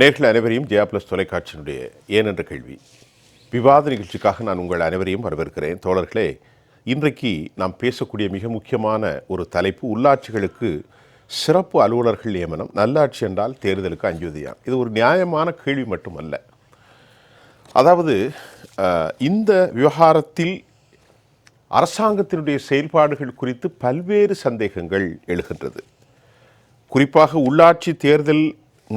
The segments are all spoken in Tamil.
நேர்கள் அனைவரையும் ஜெயா பிளஸ் தொலைக்காட்சியினுடைய ஏனென்ற கேள்வி விவாத நிகழ்ச்சிக்காக நான் உங்கள் அனைவரையும் வரவேற்கிறேன். தோழர்களே, இன்றைக்கு நாம் பேசக்கூடிய மிக முக்கியமான ஒரு தலைப்பு உள்ளாட்சிகளுக்கு சிறப்பு அலுவலர்கள் நியமனம். நல்லாட்சி என்றால் தேர்தலுக்கு அஞ்சுவதையா? இது ஒரு நியாயமான கேள்வி மட்டுமல்ல. அதாவது இந்த விவகாரத்தில் அரசாங்கத்தினுடைய செயல்பாடுகள் குறித்து பல்வேறு சந்தேகங்கள் எழுகின்றது. குறிப்பாக உள்ளாட்சி தேர்தல்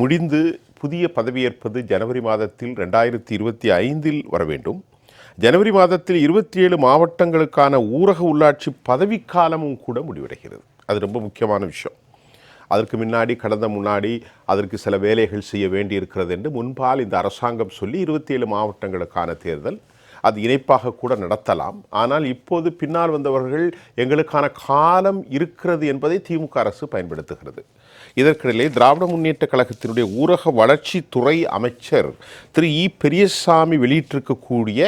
முடிந்து புதிய பதவியேற்பது ஜனவரி மாதத்தில் 2025 வர வேண்டும். ஜனவரி மாதத்தில் 27 மாவட்டங்களுக்கான ஊரக உள்ளாட்சி பதவிக்காலமும் கூட முடிவடைகிறது. அது ரொம்ப முக்கியமான விஷயம். அதற்கு முன்னாடி அதற்கு சில வேலைகள் செய்ய வேண்டியிருக்கிறது என்று முன்பால் இந்த அரசாங்கம் சொல்லி 27 மாவட்டங்களுக்கான தேர்தல் அது இணைப்பாக கூட நடத்தலாம். ஆனால் இப்போது பின்னால் வந்தவர்கள் எங்களுக்கான காலம் இருக்கிறது என்பதை திமுக அரசு பயன்படுத்துகிறது. இதற்கிடையிலே திராவிட முன்னேற்ற கழகத்தினுடைய ஊரக வளர்ச்சித்துறை அமைச்சர் திரு இ பெரியசாமி வெளியிட்டிருக்கக்கூடிய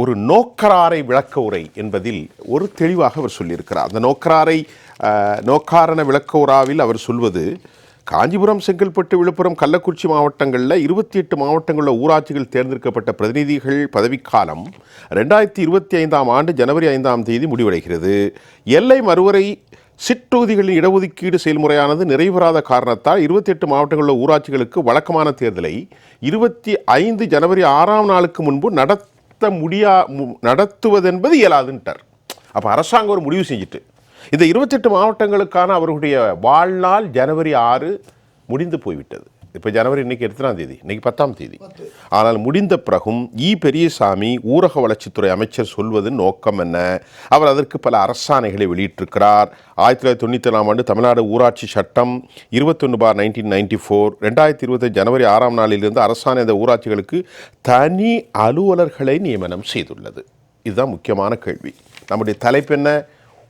ஒரு நோக்கராரை விளக்க உரை என்பதில் ஒரு தெளிவாக அவர் சொல்லியிருக்கிறார். அந்த நோக்காரண விளக்க உராவில் அவர் சொல்வது, காஞ்சிபுரம், செங்கல்பட்டு, விழுப்புரம், கள்ளக்குறிச்சி மாவட்டங்களில் 28 மாவட்டங்களில் ஊராட்சிகள் தேர்ந்தெடுக்கப்பட்ட பிரதிநிதிகள் பதவிக்காலம் 2025 ஆண்டு ஜனவரி 5 முடிவடைகிறது. எல்லை மறுவரை சிற்றொகுதிகளின் இடஒதுக்கீடு செயல்முறையானது நிறைவேறாத காரணத்தால் 28 மாவட்டங்களில் ஊராட்சிகளுக்கு வழக்கமான தேர்தலை 25 ஜனவரி 6 முன்பு நடத்துவதென்பது இயலாதுன்ட்டார். அப்போ அரசாங்கம் ஒரு முடிவு செஞ்சுட்டு இந்த 28 மாவட்டங்களுக்கான அவர்களுடைய வாழ்நாள் ஜனவரி 6 முடிந்து போய்விட்டது. இப்போ ஜனவரி இன்னைக்கு எத்தனாம் தேதி? இன்னைக்கு 10ஆம் தேதி. ஆனால் முடிந்த பிறகும் இ பெரியசாமி ஊரக வளர்ச்சித்துறை அமைச்சர் சொல்வது நோக்கம் என்ன? அவர் அதற்கு பல அரசாணைகளை வெளியிட்டிருக்கிறார். 1997 ஆண்டு தமிழ்நாடு ஊராட்சி சட்டம் 21/1994 2020 ஜனவரி 6 அரசாணை அந்த ஊராட்சிகளுக்கு தனி அலுவலர்களை நியமனம் செய்துள்ளது. இதுதான் முக்கியமான கேள்வி. நம்முடைய தலைப்பு என்ன?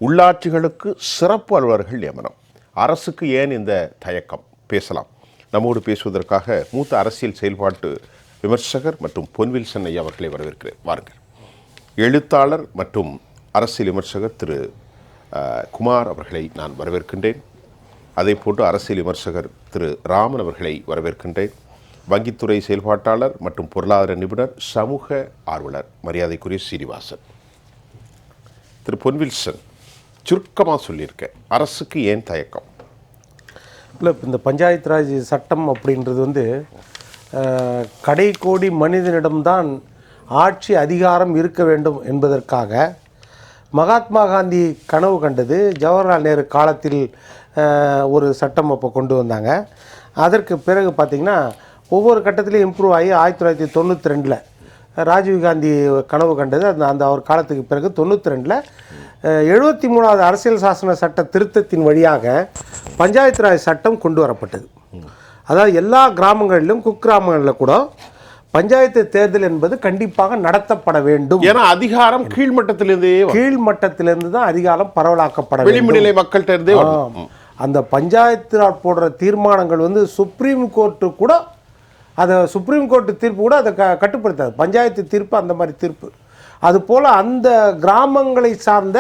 உள்ளாட்சிகளுக்கு சிறப்பு அலுவலர்கள் நியமனம். அரசுக்கு ஏன் இந்த தயக்கம்? பேசலாம். நம்மோடு பேசுவதற்காக மூத்த அரசியல் செயல்பாட்டு விமர்சகர் மற்றும் பொன்வில்சன் ஐயா அவர்களை வரவேற்கிறேன். வாருங்கள். எழுத்தாளர் மற்றும் அரசியல் விமர்சகர் திரு குமார் அவர்களை நான் வரவேற்கின்றேன். அதே போன்று அரசியல் விமர்சகர் திரு ராமன் அவர்களை வரவேற்கின்றேன். வங்கித்துறை செயல்பாட்டாளர் மற்றும் பொருளாதார நிபுணர், சமூக ஆர்வலர் மரியாதைக்குரிய சீனிவாசன். திரு பொன்வில்சன், சுருக்கமாக சொல்லியிருக்கேன், அரசுக்கு ஏன் தயக்கம்? இல்லை, இந்த பஞ்சாயத்து ராஜ் சட்டம் அப்படின்றது கடைக்கோடி மனிதனிடம்தான் ஆட்சி அதிகாரம் இருக்க வேண்டும் என்பதற்காக மகாத்மா காந்தி கனவு கண்டது. ஜவஹர்லால் நேரு காலத்தில் ஒரு சட்டம் அப்போ கொண்டு வந்தாங்க. அதற்கு பிறகு பார்த்திங்கன்னா ஒவ்வொரு கட்டத்திலையும் இம்ப்ரூவ் ஆகி 1992 ராஜீவ்காந்தி கனவு கண்டது. அந்த அவர் காலத்துக்கு பிறகு 92 73வது அரசியல் சாசன சட்ட திருத்தத்தின் வழியாக பஞ்சாயத்து ராஜ் சட்டம் கொண்டு வரப்பட்டது. அதாவது எல்லா கிராமங்களிலும், குக்கிராமங்களில் கூட பஞ்சாயத்து தேர்தல் என்பது கண்டிப்பாக நடத்தப்பட வேண்டும். ஏன்னா அதிகாரம் கீழ்மட்டத்திலிருந்து தான் அதிகாரம் பரவலாக்கப்பட வேண்டும். மக்கள்கிட்ட அந்த பஞ்சாயத்து ராஜ் போடுற தீர்மானங்கள் சுப்ரீம் கோர்ட்டு கூட சுப்ரீம் கோர்ட்டு தீர்ப்பு கூட அதை கட்டுப்படுத்தாது. பஞ்சாயத்து தீர்ப்பு அந்த மாதிரி தீர்ப்பு. அதுபோல் அந்த கிராமங்களை சார்ந்த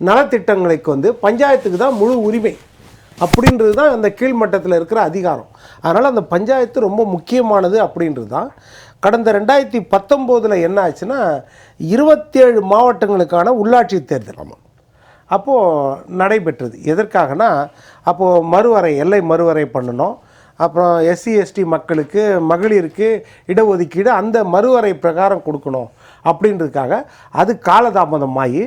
நலத்திட்டங்களுக்கு பஞ்சாயத்துக்கு தான் முழு உரிமை அப்படின்றது தான் அந்த கீழ்மட்டத்தில் இருக்கிற அதிகாரம். அதனால் அந்த பஞ்சாயத்து ரொம்ப முக்கியமானது அப்படின்றது தான். கடந்த 2019 என்ன ஆச்சுன்னா 27 மாவட்டங்களுக்கான உள்ளாட்சி தேர்தல் அப்போது நடைபெற்றது. எதற்காகனா அப்போது எல்லை மறுவரை பண்ணணும். அப்புறம் SC ST மக்களுக்கு, மகளிருக்கு இடஒதுக்கீடு அந்த மறுவரை பிரகாரம் கொடுக்கணும் அப்படின்றதுக்காக அது காலதாமதமாகி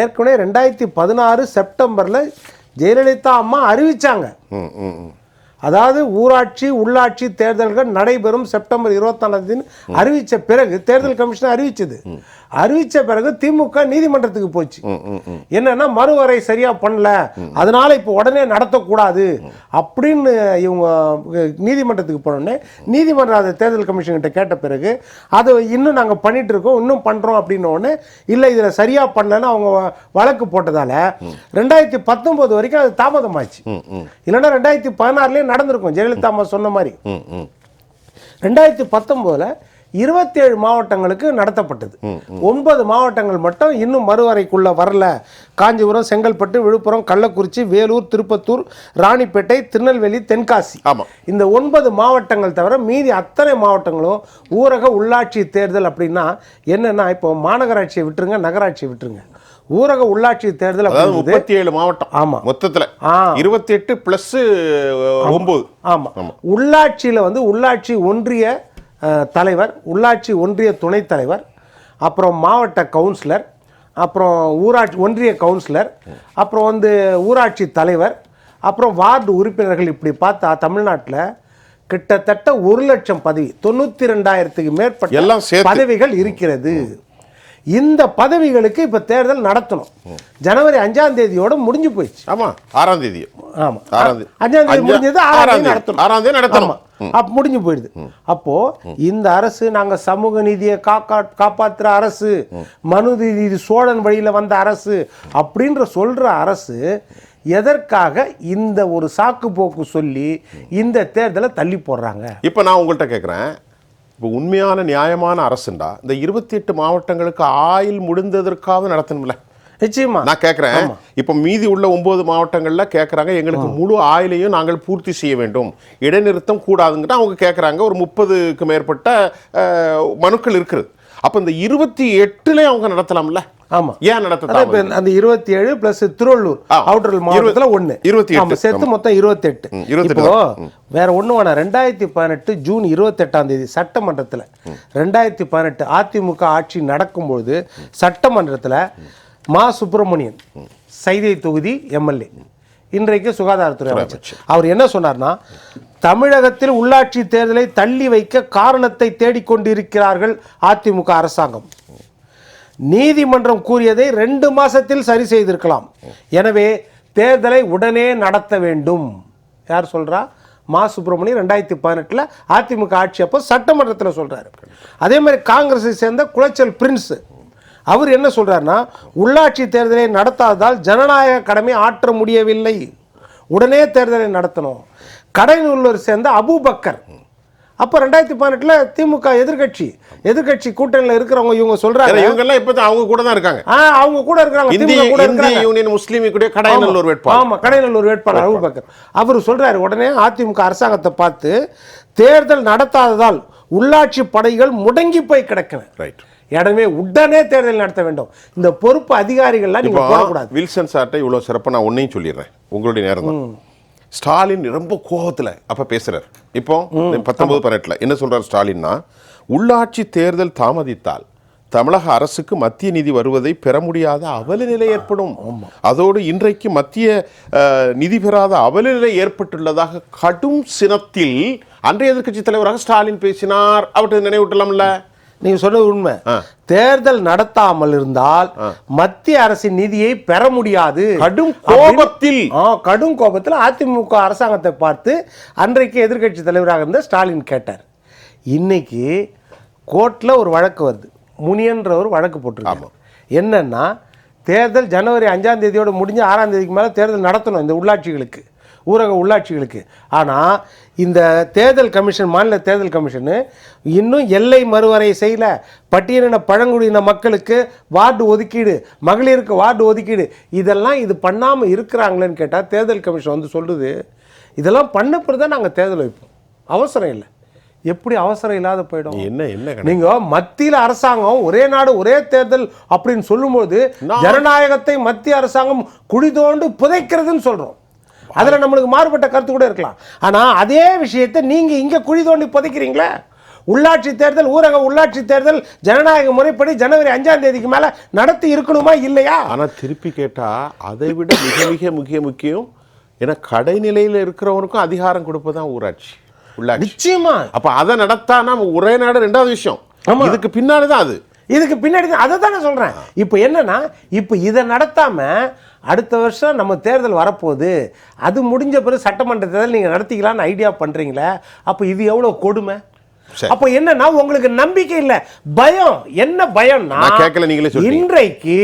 ஏற்கனவே 2016 செப்டம்பரில் ஜெயலலிதா அம்மா அறிவித்தாங்க. அதாவது ஊராட்சி உள்ளாட்சி தேர்தல்கள் நடைபெறும் செப்டம்பர் 24 அறிவித்த பிறகு தேர்தல் கமிஷன் அறிவித்த பிறகு திமுக நீதிமன்றத்துக்கு போச்சு. என்னன்னா மறுவரை சரியா பண்ணல, அதனால இப்போ உடனே நடத்தக்கூடாது அப்படின்னு இவங்க நீதிமன்றத்துக்கு போனோடனே நீதிமன்றம் அதை தேர்தல் கமிஷன் கிட்ட கேட்ட பிறகு அதை இன்னும் நாங்கள் பண்ணிட்டு இருக்கோம், இன்னும் பண்றோம் அப்படின்னு இல்லை இதில் சரியா பண்ணலன்னு அவங்க வழக்கு போட்டதால 2019 வரைக்கும் அது தாமதமாச்சு. இல்லைன்னா 2016 நடந்திருக்கும் ஜெயலலிதா அம்மா சொன்ன மாதிரி. 2019 27 மாவட்டங்களுக்கு நடத்தப்பட்டது. 9 மாவட்டங்கள் மட்டும் இன்னும் மறுவரைக்குள்ள வரல. காஞ்சிபுரம், செங்கல்பட்டு, விழுப்புரம், கள்ளக்குறிச்சி, வேலூர், திருப்பத்தூர், ராணிப்பேட்டை, திருநெல்வேலி, தென்காசி. இந்த 9 மாவட்டங்கள் தவிர மீதி அத்தனை மாவட்டங்களும் ஊரக உள்ளாட்சி தேர்தல். அப்படின்னா என்னன்னா, இப்போ மாநகராட்சியை விட்டுருங்க, நகராட்சியை விட்டுருங்க, ஊரக உள்ளாட்சி தேர்தல் 37 மாவட்டம். ஆமா, மொத்தத்துல 28 பிளஸ் 9. ஆமா, உள்ளாட்சியில வந்து உள்ளாட்சி ஒன்றிய தலைவர், உள்ளாட்சி ஒன்றிய துணைத் தலைவர், அப்புறம் மாவட்ட கவுன்சிலர், அப்புறம் ஊராட்சி ஒன்றிய கவுன்சிலர், அப்புறம் வந்து ஊராட்சி தலைவர், அப்புறம் வார்டு உறுப்பினர்கள். இப்படி பார்த்தா தமிழ்நாட்டில் கிட்டத்தட்ட 1,00,000 பதவி, 92,000க்கு மேற்பட்ட பதவிகள் இருக்கிறது. இந்த பதவிகளுக்கு இப்ப தேர்தல் நடத்தணும். ஜனவரி 5ஆம் தேதியோட முடிஞ்சு போயிடுச்சு. ஆமா, 6ஆம் தேதி. ஆமா, 5ஆம் தேதி முடிஞ்சது, 6ஆம் தேதி நடத்தணும். அப்ப முடிஞ்சு போயிடுது. அப்போ இந்த அரசு நாங்க சமூக நீதியை காப்பாற்றுற அரசு, மனு நீதி சோழன் வழியில வந்த அரசு அப்படின்ற சொல்ற அரசு எதற்காக இந்த ஒரு சாக்கு போக்கு சொல்லி இந்த தேர்தலை தள்ளி போடுறாங்க? இப்ப நான் உங்கள்கிட்ட கேட்கிறேன், இப்போ உண்மையான நியாயமான அரசுண்டா இந்த 28 மாவட்டங்களுக்கு ஆயுள் முடிந்ததற்காக நடத்தணும்ல? நிச்சயமா நான் கேட்குறேன். இப்போ மீதி உள்ள 9 மாவட்டங்கள்ல கேட்குறாங்க, எங்களுக்கு முழு ஆயுளையும் நாங்கள் பூர்த்தி செய்ய வேண்டும், இடைநிறுத்தம் கூடாதுங்கிட்ட அவங்க கேட்குறாங்க. ஒரு 30க்கு மேற்பட்ட மனுக்கள் இருக்குது. அப்போ இந்த 28ல அவங்க நடத்தலாம்ல? ஆமா, ஏன் நடத்த? அந்த 27 பிளஸ் திருவள்ளூர் அவுட்டர் மாவட்டத்துல 1, 28 சேர்த்து மொத்தம் 28. இப்போ வேற ஒண்ணு வேணா, 2018 ஜூன் 28ஆம் தேதி சட்டமன்றத்துல 2018 அதிமுக ஆட்சி நடக்கும்போது சட்டமன்றத்துல மா சுப்பிரமணியன், சைதை தொகுதி எம்எல்ஏ, இன்றைக்கு சுகாதாரத்துறை அமைச்சர், அவர் என்ன சொன்னார்னா, தமிழகத்தில் உள்ளாட்சி தேர்தலை தள்ளி வைக்க காரணத்தை தேடிக்கொண்டிருக்கிறார்கள் அதிமுக அரசாங்கம். நீதிமன்றம் கூறியதை 2 மாசத்தில் சரி செய்திருக்கலாம். எனவே தேர்தலை உடனே நடத்த வேண்டும். யார் சொல்றா? மா சுப்பிரமணியன் 2018 அதிமுக ஆட்சி அப்போ சட்டமன்றத்தில் சொல்றாரு. அதே மாதிரி காங்கிரஸை சேர்ந்த குளச்சல் பிரின்ஸ் அவர் என்ன சொல்றாருன்னா, உள்ளாட்சி தேர்தலை நடத்தாததால் ஜனநாயக கடமை ஆற்ற முடியவில்லை, உடனே தேர்தலை நடத்தணும். கடைநல்லூர் சேர்ந்த அபூபக்கர் அப்போ 2018 திமுக எதிர்கட்சி கூட்டணியில் இருக்கிறவங்க இவங்க சொல்றாங்க, இவங்க எல்லாம் இப்போ அவங்க கூட தான் இருக்காங்க. அவங்க கூட இருக்காங்க, இந்திய யூனியன் முஸ்லீம் கூட கடைநல்லூர் வேட்பாளர். ஆமா, கடைநல்லூர் வேட்பாளர் அபூபக்கர் அவர் சொல்றாரு, உடனே அதிமுக அரசாங்கத்தை பார்த்து தேர்தல் நடத்தாததால் உள்ளாட்சி படைகள் முடங்கி போய் கிடக்கின, எனவே உடனே தேர்தல் நடத்த வேண்டும். இந்த பொறுப்பு அதிகாரிகள்லாம் நீங்க போடக்கூடாது. வில்சன் சார்ட்ட இவ்வளவு சிறப்பாக நான் ஒன்னையும் சொல்லிடுறேன், உங்களுடைய நேரம் தான். ஸ்டாலின் ரொம்ப கோபத்தில் அப்ப பேசுறார். இப்போ 19-18 என்ன சொல்றார் ஸ்டாலின்னா, உள்ளாட்சி தேர்தல் தாமதித்தால் தமிழக அரசுக்கு மத்திய நிதி வருவதை பெற முடியாத அவல நிலை ஏற்படும். அதோடு இன்றைக்கு மத்திய நிதி பெறாத அவல நிலை ஏற்பட்டுள்ளதாக கடும் சினத்தில் அன்றைய எதிர்க்கட்சி தலைவராக ஸ்டாலின் பேசினார். அவற்றை நினைவூட்டலாம்ல? நீங்க சொன்னது உண்மை. தேர்தல் நடத்தாமல் இருந்தால் மத்திய அரசின் நிதியை பெற முடியாது. கடும் கோபத்தில் அதிமுக அரசாங்கத்தை பார்த்து அன்றைக்கு எதிர்க்கட்சி தலைவராக இருந்த ஸ்டாலின் கேட்டார். இன்னைக்கு கோர்ட்ல ஒரு வழக்கு வருது, முனியன்ற ஒரு வழக்கு போட்டிருக்காங்க. என்னன்னா, தேர்தல் ஜனவரி 5ஆம் தேதியோட முடிஞ்சு 6ஆம் தேதிக்கு மேல தேர்தல் நடத்தணும் இந்த உள்ளாட்சிகளுக்கு, ஊரக உள்ளாட்சிகளுக்கு. ஆனால் இந்த தேர்தல் கமிஷன், மாநில தேர்தல் கமிஷனு இன்னும் எல்லை மறுவரை செய்யல. பட்டியலின பழங்குடியின மக்களுக்கு வார்டு ஒதுக்கீடு, மகளிருக்கு வார்டு ஒதுக்கீடு, இதெல்லாம் இது பண்ணாமல் இருக்கிறாங்களேன்னு கேட்டால் தேர்தல் கமிஷன் வந்து சொல்லுது, இதெல்லாம் பண்ண பிறகு தான் நாங்கள் தேர்தல் வைப்போம், அவசரம் இல்லை. எப்படி அவசரம் இல்லாத போயிடும்? நீங்க மத்தியில் அரசாங்கம் ஒரே நாடு ஒரே தேர்தல் அப்படின்னு சொல்லும்போது ஜனநாயகத்தை மத்திய அரசாங்கம் குழி தோண்டு புதைக்கிறதுன்னு சொல்றோம். அதுல நம்மளுக்கு மாறுபட்ட கருத்து கூட இருக்கலாம். ஆனா அதே விஷயத்தை நீங்க இங்க குழி தோண்டி புதைக்கிறீங்களே. உள்ளாட்சி தேர்தல், ஊரக உள்ளாட்சி தேர்தல் ஜனநாயக முறைப்படி ஜனவரி 5ஆம் தேதிக்கு மேல நடத்தி இருக்கணுமா இல்லையா? ஆனா திருப்பி கேட்டா அதை விட மிக மிக முக்கியம், ஏன்னா கடைநிலையில் இருக்கிறவனுக்கும் அதிகாரம் கொடுப்பதுதான் ஊராட்சி உள்ளாட்சி. நிச்சயமா. அப்ப அதை நடத்தானா ஒரே நாடு ரெண்டாவது விஷயம். இதுக்கு பின்னாடிதான் அது, இதுக்கு பின்னாடி அதை தான் நான் சொல்றேன். இப்போ என்னன்னா, இப்போ இதை நடத்தாம அடுத்த வருஷம் நம்ம தேர்தல் வரப்போகுது, அது முடிஞ்ச பிறகு சட்டமன்ற தேர்தல் நீங்க நடத்திக்கலாம்னு ஐடியா பண்றீங்களே, அப்போ இது எவ்வளவு கொடுமை. அப்போ என்னன்னா, உங்களுக்கு நம்பிக்கை இல்லை, பயம். என்ன பயம்னா, இன்றைக்கு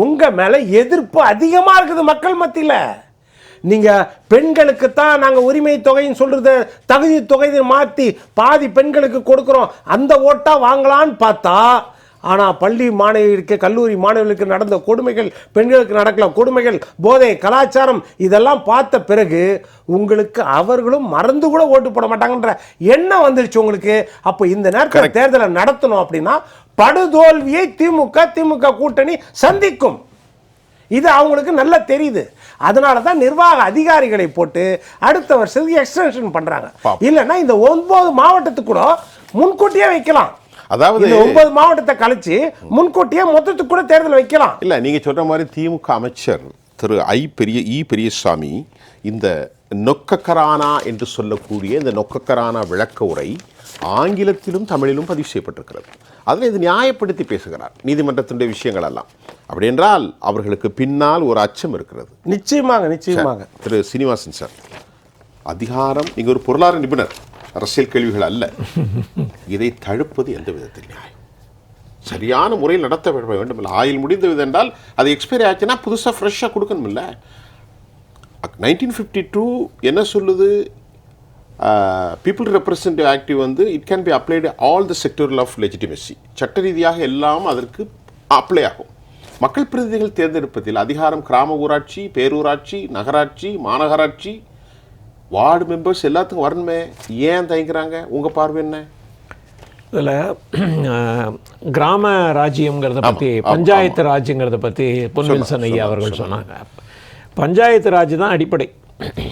உங்க மேல எதிர்ப்பு அதிகமா இருக்குது மக்கள் மத்தியில. நீங்கள் பெண்களுக்கு தான் நாங்கள் உரிமை தொகைன்னு சொல்கிறத தகுதி தொகையை மாற்றி பாதி பெண்களுக்கு கொடுக்குறோம், அந்த ஓட்டா வாங்கலான்னு பார்த்தா, ஆனால் பள்ளி மாணவிகளுக்கு கல்லூரி மாணவிகளுக்கு நடந்த கொடுமைகள், பெண்களுக்கு நடக்கல கொடுமைகள், போதை கலாச்சாரம் இதெல்லாம் பார்த்த பிறகு உங்களுக்கு அவர்களும் மறந்து கூட ஓட்டு போட மாட்டாங்கன்ற எண்ணம் வந்துருச்சு உங்களுக்கு. அப்போ இந்த நேரத்தில் தேர்தலை நடத்தணும் அப்படின்னா படுதோல்வியை திமுக கூட்டணி சந்திக்கும். இது அவங்களுக்கு நல்லா தெரியுது. அதனால தான் நிர்வாக அதிகாரிகளை போட்டு அடுத்த வருஷத்துக்கு எக்ஸ்டென்ஷன் பண்றாங்க. இல்லைன்னா இந்த 9 மாவட்டத்துக்கு கூட முன்கூட்டியே வைக்கலாம். அதாவது 9 மாவட்டத்தை கழிச்சு முன்கூட்டியே மொத்தத்துக்கு கூட தேர்தல் வைக்கலாம். இல்ல நீங்க சொல்ற மாதிரி திமுக அமைச்சர் திரு பெரியசாமி இந்த நொக்கக்கரானா என்று சொல்லக்கூடிய இந்த நொக்கக்கரானா விளக்க உரை ஆங்கிலத்திலும் தமிழிலும் பதிவு செய்யப்பட்டிருக்கிறது. அதில் இது நியாயப்படுத்தி பேசுகிறார் நீதிமன்றத்தினுடைய விஷயங்கள் எல்லாம். அப்படி என்றால் அவர்களுக்கு பின்னால் ஒரு அச்சம் இருக்கிறது. நிச்சயமாக திரு சீனிவாசன் சார், அதிகாரம், நீங்க ஒரு பொருளாதார நிபுணர், அரசியல் கேள்விகள் அல்ல, இதை தடுப்பது எந்த விதத்தில் நியாயம்? சரியான முறையில் நடத்த வேண்டும் இல்லை. ஆயில் முடிந்த விதம் என்றால் அது எக்ஸ்பைரி ஆச்சுன்னா புதுசாக ஃப்ரெஷ்ஷாக கொடுக்கணும் இல்லை. 1952 என்ன சொல்லுது? பீப்புள் ரெப்ரசன்டேட்டிவ் ஆக்டிவ் வந்து it can be applied all the sectoral of legitimacy. சட்ட ரீதியாக எல்லாம் அதற்கு அப்ளை ஆகும். மக்கள் பிரதிநிதிகள் தேர்ந்தெடுப்பதில் அதிகாரம் கிராம ஊராட்சி, பேரூராட்சி, நகராட்சி, மாநகராட்சி, வார்டு மெம்பர்ஸ் எல்லாத்துக்கும் வரணுமே. ஏன் தயங்குறாங்க? உங்கள் பார்வை என்ன? இதில் கிராம ராஜ்யங்கிறத பற்றி, பஞ்சாயத்து ராஜ்யங்கிறத பற்றி பொன்வில்சன் ஐயா அவர்கள் சொன்னாங்க. பஞ்சாயத்து ராஜ் தான் அடிப்படை,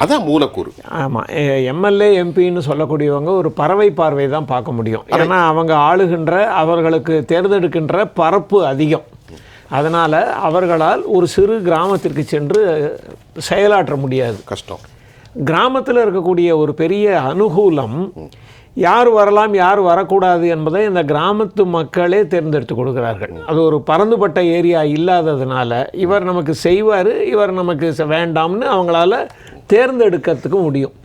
அதான் மூலக்கூறு. ஆமாம், எம்எல்ஏ எம்பின்னு சொல்லக்கூடியவங்க ஒரு பறவை பார்வை தான் பார்க்க முடியும். ஏன்னா அவங்க ஆளுகின்ற, அவர்களுக்கு தேர்ந்தெடுக்கின்ற பரப்பு அதிகம். அதனால் அவர்களால் ஒரு சிறு கிராமத்திற்கு சென்று செயலாற்ற முடியாது, கஷ்டம். கிராமத்தில் இருக்கக்கூடிய ஒரு பெரிய அனுகூலம், யார் வரலாம் யார் வரக்கூடாது என்பதை இந்த கிராமத்து மக்களே தேர்ந்தெடுத்து கொடுக்கிறார்கள். அது ஒரு பரந்துபட்ட ஏரியா இல்லாததுனால இவர் நமக்கு செய்வார், இவர் நமக்கு வேண்டாம்னு அவங்களால தேர்ந்தெடுக்கிறதுக்கு முடியும்.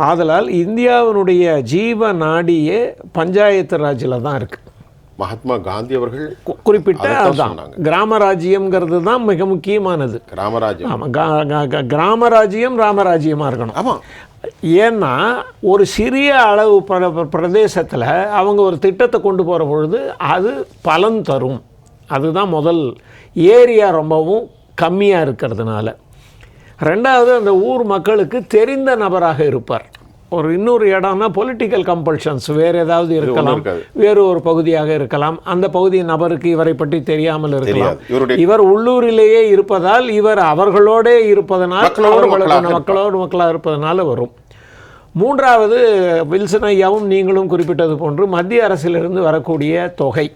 ஆதலால் இந்தியாவினுடைய ஜீவ நாடியே பஞ்சாயத்து ராஜில் தான் இருக்குது. மகாத்மா காந்தி அவர்கள் குறிப்பிட்ட அதுதான் கிராம ராஜ்யம்ங்கிறது தான் மிக முக்கியமானது. கிராமராஜ்யம், ஆமாம், கிராம ராஜ்யம் ராமராஜ்யமாக இருக்கணும். ஆமாம். ஏன்னா ஒரு சிறிய அளவு பிரதேசத்தில் அவங்க ஒரு திட்டத்தை கொண்டு போகிற பொழுது அது பலன் தரும். அதுதான் முதல். ஏரியா ரொம்பவும் கம்மியாக இருக்கிறதுனால. ரெண்டாவது, அந்த ஊர் மக்களுக்கு தெரிந்த நபராக இருப்பார். ஒரு இன்னொரு இடம்னா பொலிட்டிக்கல் கம்பல்ஷன்ஸ் வேறு ஏதாவது இருக்கலாம், வேறு ஒரு பகுதியாக இருக்கலாம், அந்த பகுதி நபருக்கு இவரை பற்றி தெரியாமல் இருக்கலாம். இவர் உள்ளூரிலேயே இருப்பதால், இவர் அவர்களோடே இருப்பதனால், மக்களோடு மக்களாக இருப்பதனால வரும். மூன்றாவது, வில்சன் ஐயாவும் நீங்களும் குறிப்பிட்டது போன்று மத்திய அரசிலிருந்து வரக்கூடிய தொகை.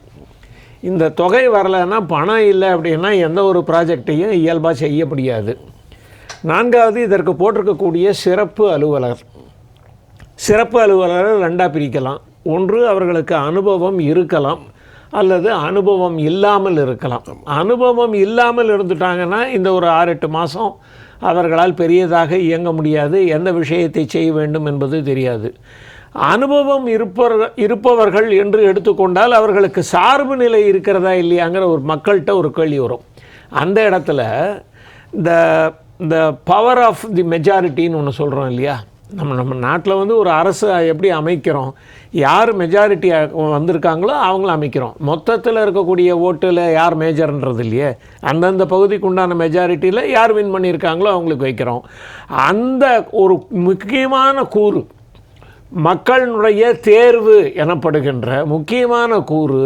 இந்த தொகை வரலைன்னா, பணம் இல்லை அப்படின்னா எந்த ஒரு ப்ராஜெக்டையும் இயல்பாக செய்ய முடியாது. நான்காவது, இதற்கு போட்டிருக்கக்கூடிய சிறப்பு அலுவலர். சிறப்பு அலுவலரை ரெண்டாக பிரிக்கலாம். ஒன்று, அவர்களுக்கு அனுபவம் இருக்கலாம், அல்லது அனுபவம் இல்லாமல் இருக்கலாம். அனுபவம் இல்லாமல் இருந்துட்டாங்கன்னா இந்த ஒரு 6-8 மாதம் அவர்களால் பெரியதாக இயங்க முடியாது, எந்த விஷயத்தை செய்ய வேண்டும் என்பது தெரியாது. அனுபவம் இருப்பவர்கள் என்று எடுத்துக்கொண்டால் அவர்களுக்கு சார்பு நிலை இருக்கிறதா இல்லையாங்கிற ஒரு மக்கள்கிட்ட ஒரு கேள்வி வரும். அந்த இடத்துல இந்த பவர் ஆஃப் தி மெஜாரிட்டின்னு ஒன்று சொல்கிறோம் இல்லையா? நம்ம நாட்டில் வந்து ஒரு அரசு எப்படி அமைக்கிறோம், யார் மெஜாரிட்டி வந்திருக்காங்களோ அவங்கள அமைக்கிறோம். மொத்தத்தில் இருக்கக்கூடிய ஓட்டில் யார் மேஜர்ன்றது இல்லையே, அந்தந்த பகுதிக்கு உண்டான மெஜாரிட்டியில் யார் வின் பண்ணியிருக்காங்களோ அவங்களுக்கு வைக்கிறோம். அந்த ஒரு முக்கியமான கூறு, மக்களுடைய தேர்வு எனப்படுகின்ற முக்கியமான கூறு,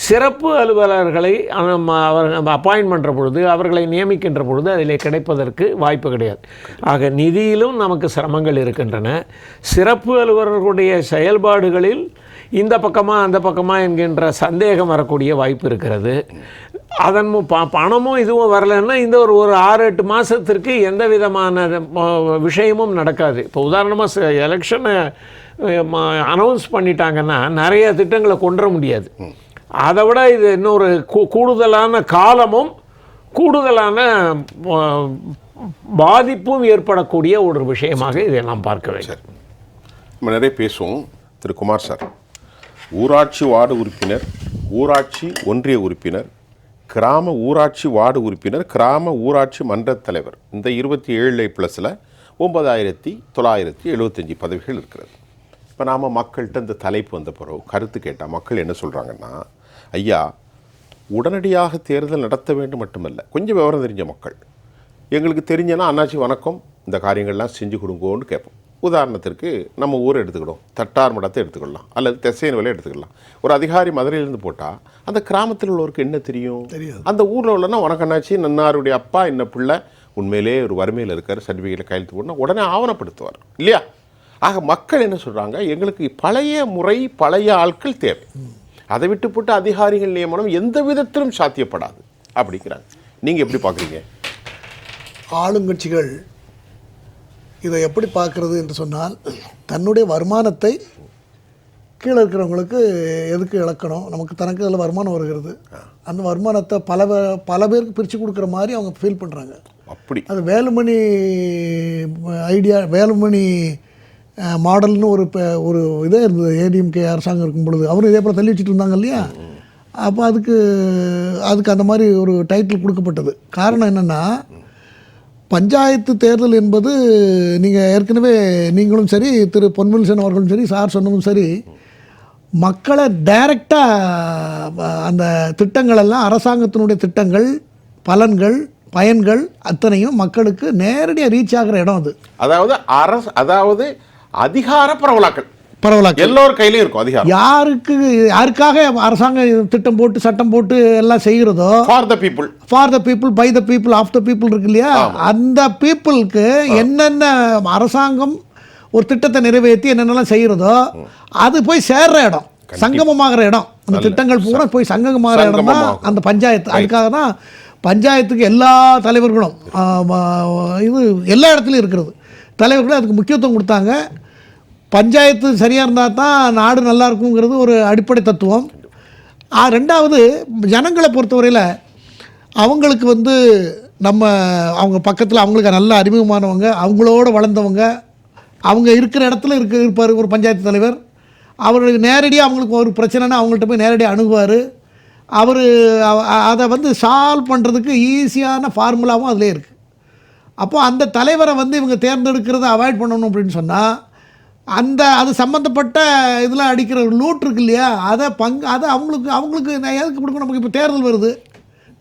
சிறப்பு அலுவலர்களை அவர்கள் அப்பாயின்ட் பண்ணுற பொழுது, அவர்களை நியமிக்கின்ற பொழுது அதில் கிடைப்பதற்கு வாய்ப்பு கிடையாது. ஆக நிதியிலும் நமக்கு சிரமங்கள் இருக்கின்றன. சிறப்பு அலுவலர்களுடைய செயல்பாடுகளில் இந்த பக்கமாக அந்த பக்கமாக என்கின்ற சந்தேகம் வரக்கூடிய வாய்ப்பு இருக்கிறது. அதன் பணமும் இதுவும் வரலைன்னா இந்த ஒரு 6-8 மாதத்திற்கு எந்த விதமான விஷயமும் நடக்காது. இப்போ உதாரணமாக எலெக்ஷனை அனௌன்ஸ் பண்ணிட்டாங்கன்னா நிறைய திட்டங்களை கொண்டு வர முடியாது. அதை விட இது இன்னொரு கூடுதலான காலமும் கூடுதலான பாதிப்பும் ஏற்படக்கூடிய ஒரு விஷயமாக இதை நாம் பார்க்க வேண்டும். நம்ம நிறைய பேசுவோம். திரு குமார் சார், ஊராட்சி வார்டு உறுப்பினர், ஊராட்சி ஒன்றிய உறுப்பினர், கிராம ஊராட்சி வார்டு உறுப்பினர், கிராம ஊராட்சி மன்ற தலைவர், இந்த 27+ல் 9975 பதவிகள் இருக்கிறது. இப்போ நாம் மக்கள்கிட்ட இந்த தலைப்பு வந்த பிறகு கருத்து கேட்டால் மக்கள் என்ன சொல்கிறாங்கன்னா, ஐயா உடனடியாக தேர்தல் நடத்த வேண்டும் மட்டுமல்ல, கொஞ்சம் விவரம் தெரிஞ்ச மக்கள், எங்களுக்கு தெரிஞ்சனா அண்ணாச்சி வணக்கம், இந்த காரியங்கள்லாம் செஞ்சு கொடுங்கோன்னு கேட்போம். உதாரணத்திற்கு நம்ம ஊரை எடுத்துக்கிடும், தட்டார் மடத்தை எடுத்துக்கலாம், அல்லது தெசையன்வலை எடுத்துக்கலாம். ஒரு அதிகாரி மதுரையிலேருந்து போட்டால் அந்த கிராமத்தில் உள்ளவருக்கு என்ன தெரியும்? அந்த ஊரில் உள்ளனா வணக்கம் அண்ணாச்சி, நன்னாருடைய அப்பா என்ன பிள்ளை உண்மையிலே ஒரு வறுமையில் இருக்கார், சர்டிஃபிகேட்டில் கையெழுத்து போடணும், உடனே ஆவணப்படுத்துவார் இல்லையா? ஆக மக்கள் என்ன சொல்கிறாங்க, எங்களுக்கு பழைய முறை பழைய ஆட்கள் தேவை, அதை விட்டு போட்டு அதிகாரிகள் நியமனம் எந்த விதத்திலும் சாத்தியப்படாது அப்படிங்கிறாங்க. நீங்கள் எப்படி பார்க்குறீங்க? ஆளுங்கட்சிகள் இதை எப்படி பார்க்குறது என்று சொன்னால், தன்னுடைய வருமானத்தை கீழே இருக்கிறவங்களுக்கு எதுக்கு இழக்கணும், நமக்கு தனக்கு அதில் வருமானம் வருகிறது, அந்த வருமானத்தை பல பேருக்கு பிரித்து கொடுக்குற மாதிரி அவங்க ஃபீல் பண்ணுறாங்க. அப்படி அது வேலுமணி ஐடியா, வேலுமணி மாடல்னு ஒரு இதே இருந்தது ஏடிஎம்கே அரசாங்கம் இருக்கும் பொழுது. அவரும் இதே போல் தள்ளி வச்சுட்டு இருந்தாங்க இல்லையா? அப்போ அதுக்கு அந்த மாதிரி ஒரு டைட்டில் கொடுக்கப்பட்டது. காரணம் என்னென்னா, பஞ்சாயத்து தேர்தல் என்பது நீங்கள் ஏற்கனவே நீங்களும் சரி, திரு பொன்முடிசன் அவர்களும் சரி, சார் சொன்னதும் சரி, மக்களை டைரெக்டாக அந்த திட்டங்களெல்லாம், அரசாங்கத்தினுடைய திட்டங்கள், பலன்கள், பயன்கள் அத்தனையும் மக்களுக்கு நேரடியாக ரீச் ஆகிற இடம் அது. அதாவது அதிகார பரவலாக்கல் எல்லோரும் கையிலையும் இருக்கும் அதிகாரம். யாருக்காக அரசாங்கம் திட்டம் போட்டு சட்டம் போட்டு எல்லாம் செய்கிறதோ, for the people by the people of the people இருக்கு இல்லையா? அந்த பீப்புளுக்கு என்னென்ன அரசாங்கம் ஒரு திட்டத்தை நிறைவேற்றி என்னென்னலாம் செய்கிறதோ அது போய் சேர்ற இடம், சங்கமமாகிற இடம். அந்த திட்டங்கள் பூரா போய் சங்கமமாகிற இடம் தான் அந்த பஞ்சாயத்து. அதுக்காக தான் பஞ்சாயத்துக்கு எல்லா தலைவர்களும் இது எல்லா இடத்துலையும் இருக்கிறது. தலைவர்களும் அதுக்கு முக்கியத்துவம் கொடுத்தாங்க. பஞ்சாயத்து சரியாக இருந்தால் தான் நாடு நல்லா இருக்குங்கிறது ஒரு அடிப்படை தத்துவம். ரெண்டாவது, ஜனங்களை பொறுத்தவரையில் அவங்களுக்கு அவங்க பக்கத்தில் அவங்களுக்கு நல்ல அறிமுகமானவங்க, அவங்களோட வளர்ந்தவங்க, அவங்க இருக்கிற இடத்துல இருப்பார் ஒரு பஞ்சாயத்து தலைவர். அவர்களுக்கு நேரடியாக அவங்களுக்கு ஒரு பிரச்சனைனா அவங்கள்ட்ட போய் நேரடியாக அணுகுவார். அவர் அதை சால்வ் பண்ணுறதுக்கு ஈஸியான ஃபார்முலாவும் அதிலே இருக்குது. அப்போது அந்த தலைவரை இவங்க தேர்ந்தெடுக்கிறத அவாய்ட் பண்ணணும் அப்படின்னு சொன்னால், அது சம்மந்தப்பட்ட இதில் அடிக்கிற ஒரு லூட் இருக்கு இல்லையா, அதை அவங்களுக்கு எதுக்கு கொடுக்கணும்? நமக்கு இப்போ தேர்தல் வருது,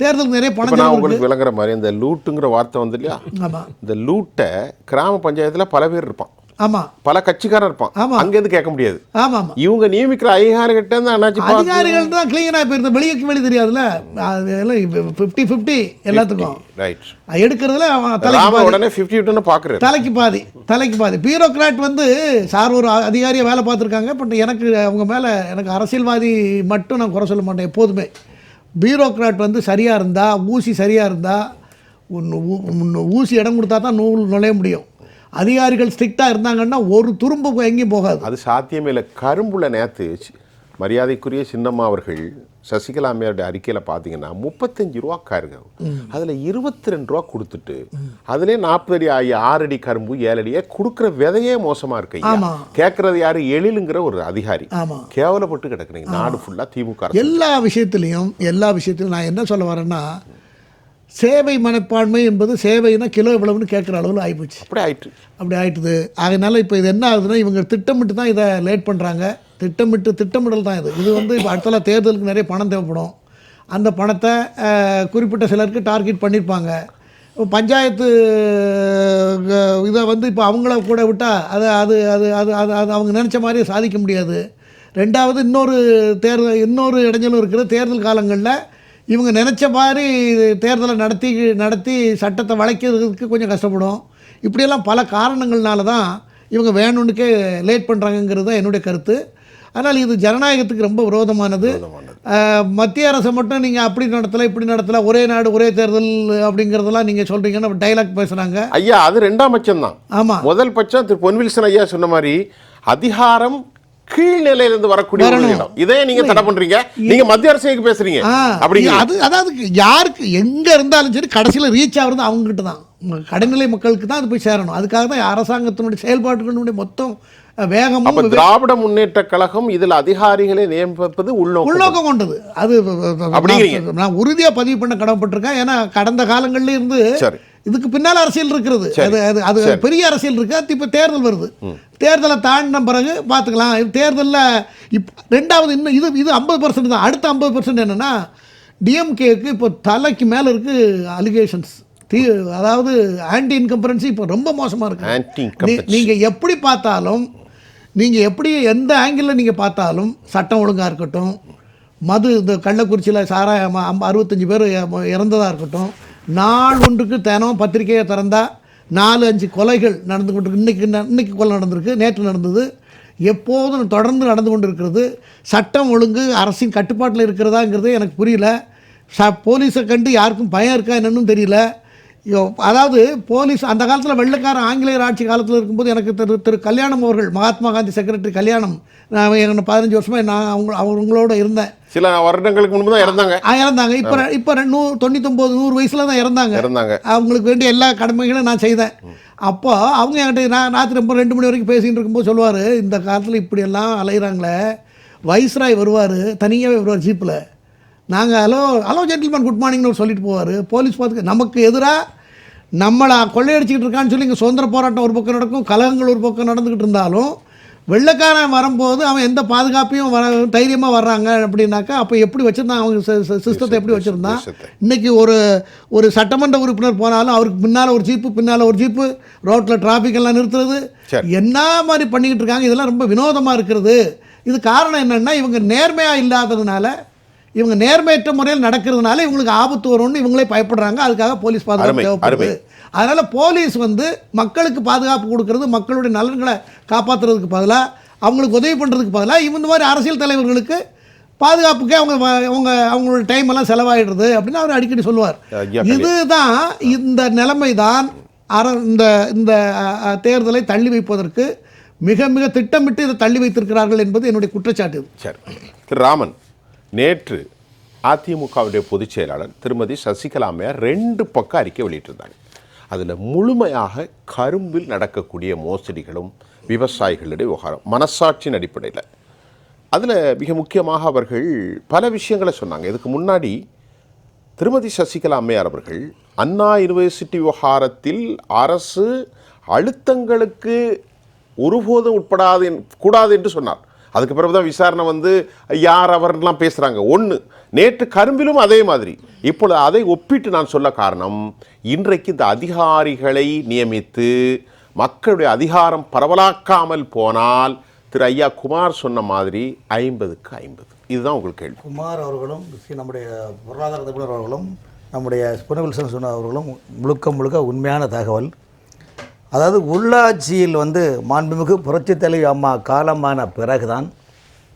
தேர்தலுக்கு நிறைய பணம் உங்களுக்கு விளங்குற மாதிரி இந்த லூட்டுங்கிற வார்த்தை இல்லையா? ஆமாம். இந்த லூட்டை கிராம பஞ்சாயத்தில் பல பேர் இருப்பான், ஆமாம், பல கட்சிக்காரர் இருப்பான். ஆமாம், அங்கேருந்து கேட்க முடியாது. ஆமாம், இவங்க நியமிக்கிற அதிகாரிகிட்ட இருந்து அதிகாரிகள் தான் கிளீனாக போயிருந்த வெளியே தெரியாதுல்ல. அதெல்லாம் 50-50 எல்லாத்துக்கும் ரைட் எடுக்கிறதுல உடனே 50-50 பார்க்குறது. தலைக்கு பாதி பியூரோக்ராட் சார் ஒரு அதிகாரியை வேலை பார்த்துருக்காங்க. பட் அவங்க மேலே எனக்கு அரசியல்வாதி மட்டும் நான் குறை சொல்ல மாட்டேன். எப்போதுமே பியூரோக்ராட் சரியாக இருந்தால், ஊசி சரியாக இருந்தால், ஊசி இடம் கொடுத்தா தான் நூல் நுழைய முடியும். அதிகாரிகள் ஸ்ட்ரிக்டாக இருந்தாங்கன்னா ஒரு துரும்பு எங்கேயும் போகாது. அது சாத்தியமே இல்லை. கரும்புல நேற்று மரியாதைக்குரிய சின்னம்மா அவர்கள் சசிகலா அம்மையாருடைய அறிக்கையில் பார்த்தீங்கன்னா 35 ரூபா கருங்க, அதில் 22 ரூபா கொடுத்துட்டு அதிலே 40 அடி 6 அடி கரும்பு 7 அடியே கொடுக்குற விதையே மோசமாக இருக்கு. கேட்கறது யாரு? எழிலுங்கிற ஒரு அதிகாரி கேவலப்பட்டு கிடக்குறீங்க. நாடு ஃபுல்லாக திமுக எல்லா விஷயத்திலையும் நான் என்ன சொல்ல வரேன்னா, சேவை மனப்பான்மை என்பது சேவைனா கிலோ எவ்வளவுன்னு கேட்குற அளவில் ஆகிப்போச்சு. அப்படி ஆயிட்டுது. அதனால் இப்போ இது என்ன ஆகுதுன்னா, இவங்க திட்டமிட்டு தான் இதை லேட் பண்ணுறாங்க. திட்டமிடல் தான் இது. இப்போ அடுத்த தேர்தலுக்கு நிறைய பணம் தேவைப்படும். அந்த பணத்தை குறிப்பிட்ட சிலருக்கு டார்கெட் பண்ணியிருப்பாங்க. பஞ்சாயத்து இதை இப்போ அவங்கள கூட விட்டால் அது அவங்க நினச்ச மாதிரியே சாதிக்க முடியாது. ரெண்டாவது, இன்னொரு இடைஞ்சலும் இருக்குது. தேர்தல் காலங்களில் இவங்க நினச்ச மாதிரி தேர்தலை நடத்தி சட்டத்தை வளைக்கிறதுக்கு கொஞ்சம் கஷ்டப்படும். இப்படியெல்லாம் பல காரணங்கள்னால தான் இவங்க வேணும்னுக்கே லேட் பண்ணுறாங்கங்கிறது தான் என்னுடைய கருத்து. அதனால் இது ஜனநாயகத்துக்கு ரொம்ப விரோதமானது. மத்திய அரசை மட்டும் நீங்கள் அப்படி நடத்தலை, இப்படி நடத்தலை, ஒரே நாடு ஒரே தேர்தல் அப்படிங்கிறதெல்லாம் நீங்கள் சொல்கிறீங்கன்னு டைலாக் பேசுகிறாங்க. ஐயா, அது ரெண்டாம் பட்சம் தான். ஆமாம், முதல் பட்சம் திரு பொன்வில்சன் ஐயா சொன்ன மாதிரி அதிகாரம் கீழ்நிலையிலிருந்து வரக்கூடிய இதே நீங்க தடை பண்றீங்க. நீங்க மத்திய அரசுக்கு பேசுறீங்க. அதாவது யாருக்கு எங்க இருந்தாலும் சரி கடைசியில் ரீச் ஆகுறது அவங்க கிட்ட தான், கடைநிலை மக்களுக்கு தான் அது போய் சேரணும். அதுக்காக தான் அரசாங்கத்தினுடைய செயல்பாடுகளுடைய மொத்தம் வேகமும் அப்ப திராவிட முன்னேற்ற கழகம் இதில் அதிகாரிகளை நியமிப்பது உள்நோக்கம் கொண்டது. அது அப்படிங்கிறீங்க. நான் உறுதியாக பதிவு பண்ண கடமைப்பட்டிருக்கேன். ஏன்னா கடந்த காலங்கள்ல இருந்து சரி. இதுக்கு பின்னால் அரசியல் இருக்கிறது. அது பெரிய அரசியல் இருக்கு. இப்போ தேர்தல் வருது. தேர்தலை தாண்டின பிறகு பார்த்துக்கலாம். தேர்தலில் ரெண்டாவது இன்னும் இது 50% தான். அடுத்த 50% என்னன்னா டிஎம்கேக்கு இப்போ தலைக்கு மேலே இருக்கு அலிகேஷன்ஸ். அதாவது ஆன்டி இன்கம்பரன்சி இப்போ ரொம்ப மோசமாக இருக்கு. நீங்கள் எப்படி பார்த்தாலும், நீங்கள் எப்படி எந்த ஆங்கிளில் நீங்கள் பார்த்தாலும், சட்டம் ஒழுங்காக இருக்கட்டும், மது இந்த கள்ளக்குறிச்சியில் சாராயம் 65 பேர் இறந்ததாக இருக்கட்டும், நாள் ஒன்றுக்கு தினம் பத்திரிகையை திறந்தா 4-5 கொலைகள் நடந்து கொண்டிருக்கு. இன்னைக்கு கொலை நடந்திருக்கு, நேற்று நடந்தது, எப்போதும் தொடர்ந்து நடந்து கொண்டு இருக்கிறது. சட்டம் ஒழுங்கு அரசின் கட்டுப்பாட்டில் இருக்கிறதாங்கிறது எனக்கு புரியல. போலீஸை கண்டு யாருக்கும் பயம் இருக்கா என்னன்னு தெரியல. அதாவது போலீஸ் அந்த காலத்தில் வெள்ளைக்காரன் ஆங்கிலேயர் ஆட்சி காலத்தில் இருக்கும்போது எனக்கு திரு கல்யாணம் அவர்கள், மகாத்மா காந்தி செக்ரட்டரி கல்யாணம், நான் 15 வருஷமாக நான் அவங்களோட இருந்தேன். சில வருடங்களுக்கு முன்பு தான் இறந்தாங்க. இப்போ 99-100 வயசில் தான் இறந்தாங்க. அவங்களுக்கு வேண்டிய எல்லா கடமைகளும் நான் செய்தேன். அப்போ அவங்க என்கிட்ட நான் ராத்திரி 2 மணி வரைக்கும் பேசிகிட்டு இருக்கும்போது சொல்லுவார், இந்த காலத்தில் இப்படியெல்லாம் அலைகிறாங்களே, வைஸ்ராய் வருவார், தனியாகவே வருவார் ஜீப்பில். நாங்கள் ஹலோ ஜென்டில்மேன் குட் மார்னிங்னு சொல்லிட்டு போவார். போலீஸ் பார்த்துக்க நமக்கு எதிராக நம்மளை கொள்ளையடிச்சிக்கிட்டு இருக்கான்னு சொல்லி இங்கே சுதந்திர போராட்டம் ஒரு பக்கம் நடக்கும், கலகங்கள் ஒரு பக்கம் நடந்துக்கிட்டு இருந்தாலும் வெள்ளைக்காரன் வரும்போது அவன் எந்த பாதுகாப்பையும் தைரியமாக வர்றாங்க அப்படின்னாக்கா அப்போ எப்படி வச்சுருந்தான், அவங்க சிஸ்டத்தை எப்படி வச்சுருந்தான். இன்றைக்கி ஒரு சட்டமன்ற உறுப்பினர் போனாலும் அவருக்கு பின்னால் ஒரு ஜீப்பு ரோட்டில் டிராஃபிக் எல்லாம் நிறுத்துறது, என்ன மாதிரி பண்ணிக்கிட்டு இருக்காங்க. இதெல்லாம் ரொம்ப வினோதமாக இருக்கிறது. இது காரணம் என்னென்னா இவங்க நேர்மையாக இல்லாததுனால, இவங்க நேர்மையற்ற முறையில் நடக்கிறதுனால இவங்களுக்கு ஆபத்து வரும்னு இவங்களே பயப்படுறாங்க. அதுக்காக போலீஸ் பாதுகாப்பு தேவைப்படுது. அதனால் போலீஸ் மக்களுக்கு பாதுகாப்பு கொடுக்கறது, மக்களுடைய நலன்களை காப்பாற்றுறதுக்கு பதிலாக, அவங்களுக்கு உதவி பண்ணுறதுக்கு பதிலாக இந்த மாதிரி அரசியல் தலைவர்களுக்கு பாதுகாப்புக்கே அவங்களோட டைம் எல்லாம் செலவாயிடுறது அப்படின்னு அவர் அடிக்கடி சொல்லுவார். இதுதான் இந்த நிலைமை தான் இந்த தேர்தலை தள்ளி வைப்பதற்கு மிக மிக திட்டமிட்டு இதை தள்ளி வைத்திருக்கிறார்கள் என்பது என்னுடைய குற்றச்சாட்டு. சரி, திரு ராமன், நேற்று அதிமுகவுடைய பொதுச் செயலாளர் திருமதி சசிகலா அம்மையார் 2 பக்கம் அறிக்கை வெளியிட்டிருந்தாங்க. அதில் முழுமையாக கரும்பில் நடக்கக்கூடிய மோசடிகளும் விவசாயிகளுடைய விவகாரம் மனசாட்சியின் அடிப்படையில், அதில் மிக முக்கியமாக அவர்கள் பல விஷயங்களை சொன்னாங்க. இதுக்கு முன்னாடி திருமதி சசிகலா அம்மையார் அவர்கள் அண்ணா யூனிவர்சிட்டி விவகாரத்தில் அரசு அழுத்தங்களுக்கு ஒருபோதும் கூடாது என்று சொன்னார். அதுக்கு பிறகு தான் விசாரணை யார் அவர்லாம் பேசுகிறாங்க. நேற்று கரும்பிலும் அதே மாதிரி. இப்பொழுது அதை ஒப்பிட்டு நான் சொல்ல காரணம், இன்றைக்கு இந்த அதிகாரிகளை நியமித்து மக்களுடைய அதிகாரம் பரவலாக்காமல் போனால் திரு ஐயா குமார் சொன்ன மாதிரி 50க்கு 50. இதுதான் உங்களுக்கு கேள்வி. குமார் அவர்களும் நம்முடைய பொருளாதார நிபுணர் அவர்களும் நம்முடைய ஸ்பொனவில்சன் சொன்ன அவர்களும் முழுக்க உண்மையான தகவல். அதாவது உள்ளாட்சியில் மாண்புமிகு புரட்சித் தலைவி அம்மா காலமான பிறகுதான்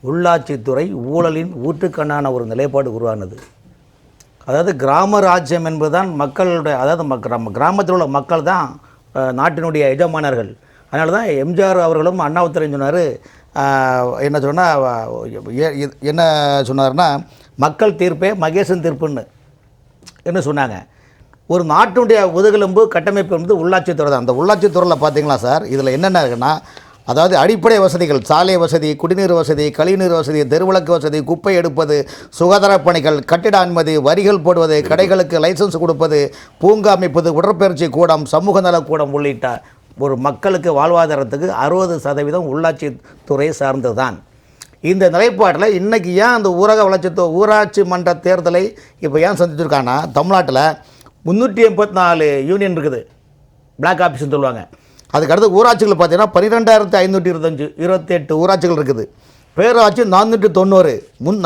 உள்ளாட்சித்துறை ஊழலின் ஊற்றுக்கண்ணான ஒரு நிலைப்பாடு உருவானது. அதாவது கிராம ராஜ்யம் என்பதுதான் மக்களுடைய, அதாவது கிராமத்தில் உள்ள மக்கள் தான் நாட்டினுடைய எஜமானர்கள். அதனால தான் எம்ஜிஆர் அவர்களும் அண்ணாவுத்தரையும் சொன்னார், என்ன சொன்னார்னா, மக்கள் தீர்ப்பே மகேசன் தீர்ப்புன்னு என்ன சொன்னாங்க. ஒரு நாட்டினுடைய முதுகெலும்பு கட்டமைப்பு உள்ளாட்சித்துறை தான். அந்த உள்ளாட்சித்துறையில் பார்த்தீங்களா சார், இதில் என்னென்ன இருக்குன்னா, அதாவது அடிப்படை வசதிகள், சாலை வசதி, குடிநீர் வசதி, கழிவுநீர் வசதி, தெருவிளக்கு வசதி, குப்பை எடுப்பது, சுகாதார பணிகள், கட்டிட அனுமதி, வரிகள் போடுவது, கடைகளுக்கு லைசன்ஸ் கொடுப்பது, பூங்கா அமைப்பது, உடற்பயிற்சி கூடம், சமூக நலக்கூடம் உள்ளிட்ட ஒரு மக்களுக்கு வாழ்வாதாரத்துக்கு 60% உள்ளாட்சித்துறை சார்ந்தது தான். இந்த நிலைப்பாட்டில் இன்றைக்கி ஏன் அந்த ஊராட்சி மன்ற தேர்தலை இப்போ ஏன் சந்திச்சிருக்காங்கன்னா, தமிழ்நாட்டில் 384 யூனியன் இருக்குது, பிளாக் ஆஃபீஸ்னு சொல்லுவாங்க. அதுக்கடுத்து ஊராட்சிகள் பார்த்தீங்கன்னா 12,525 28 ஊராட்சிகள் இருக்குது. பேராட்சி 490,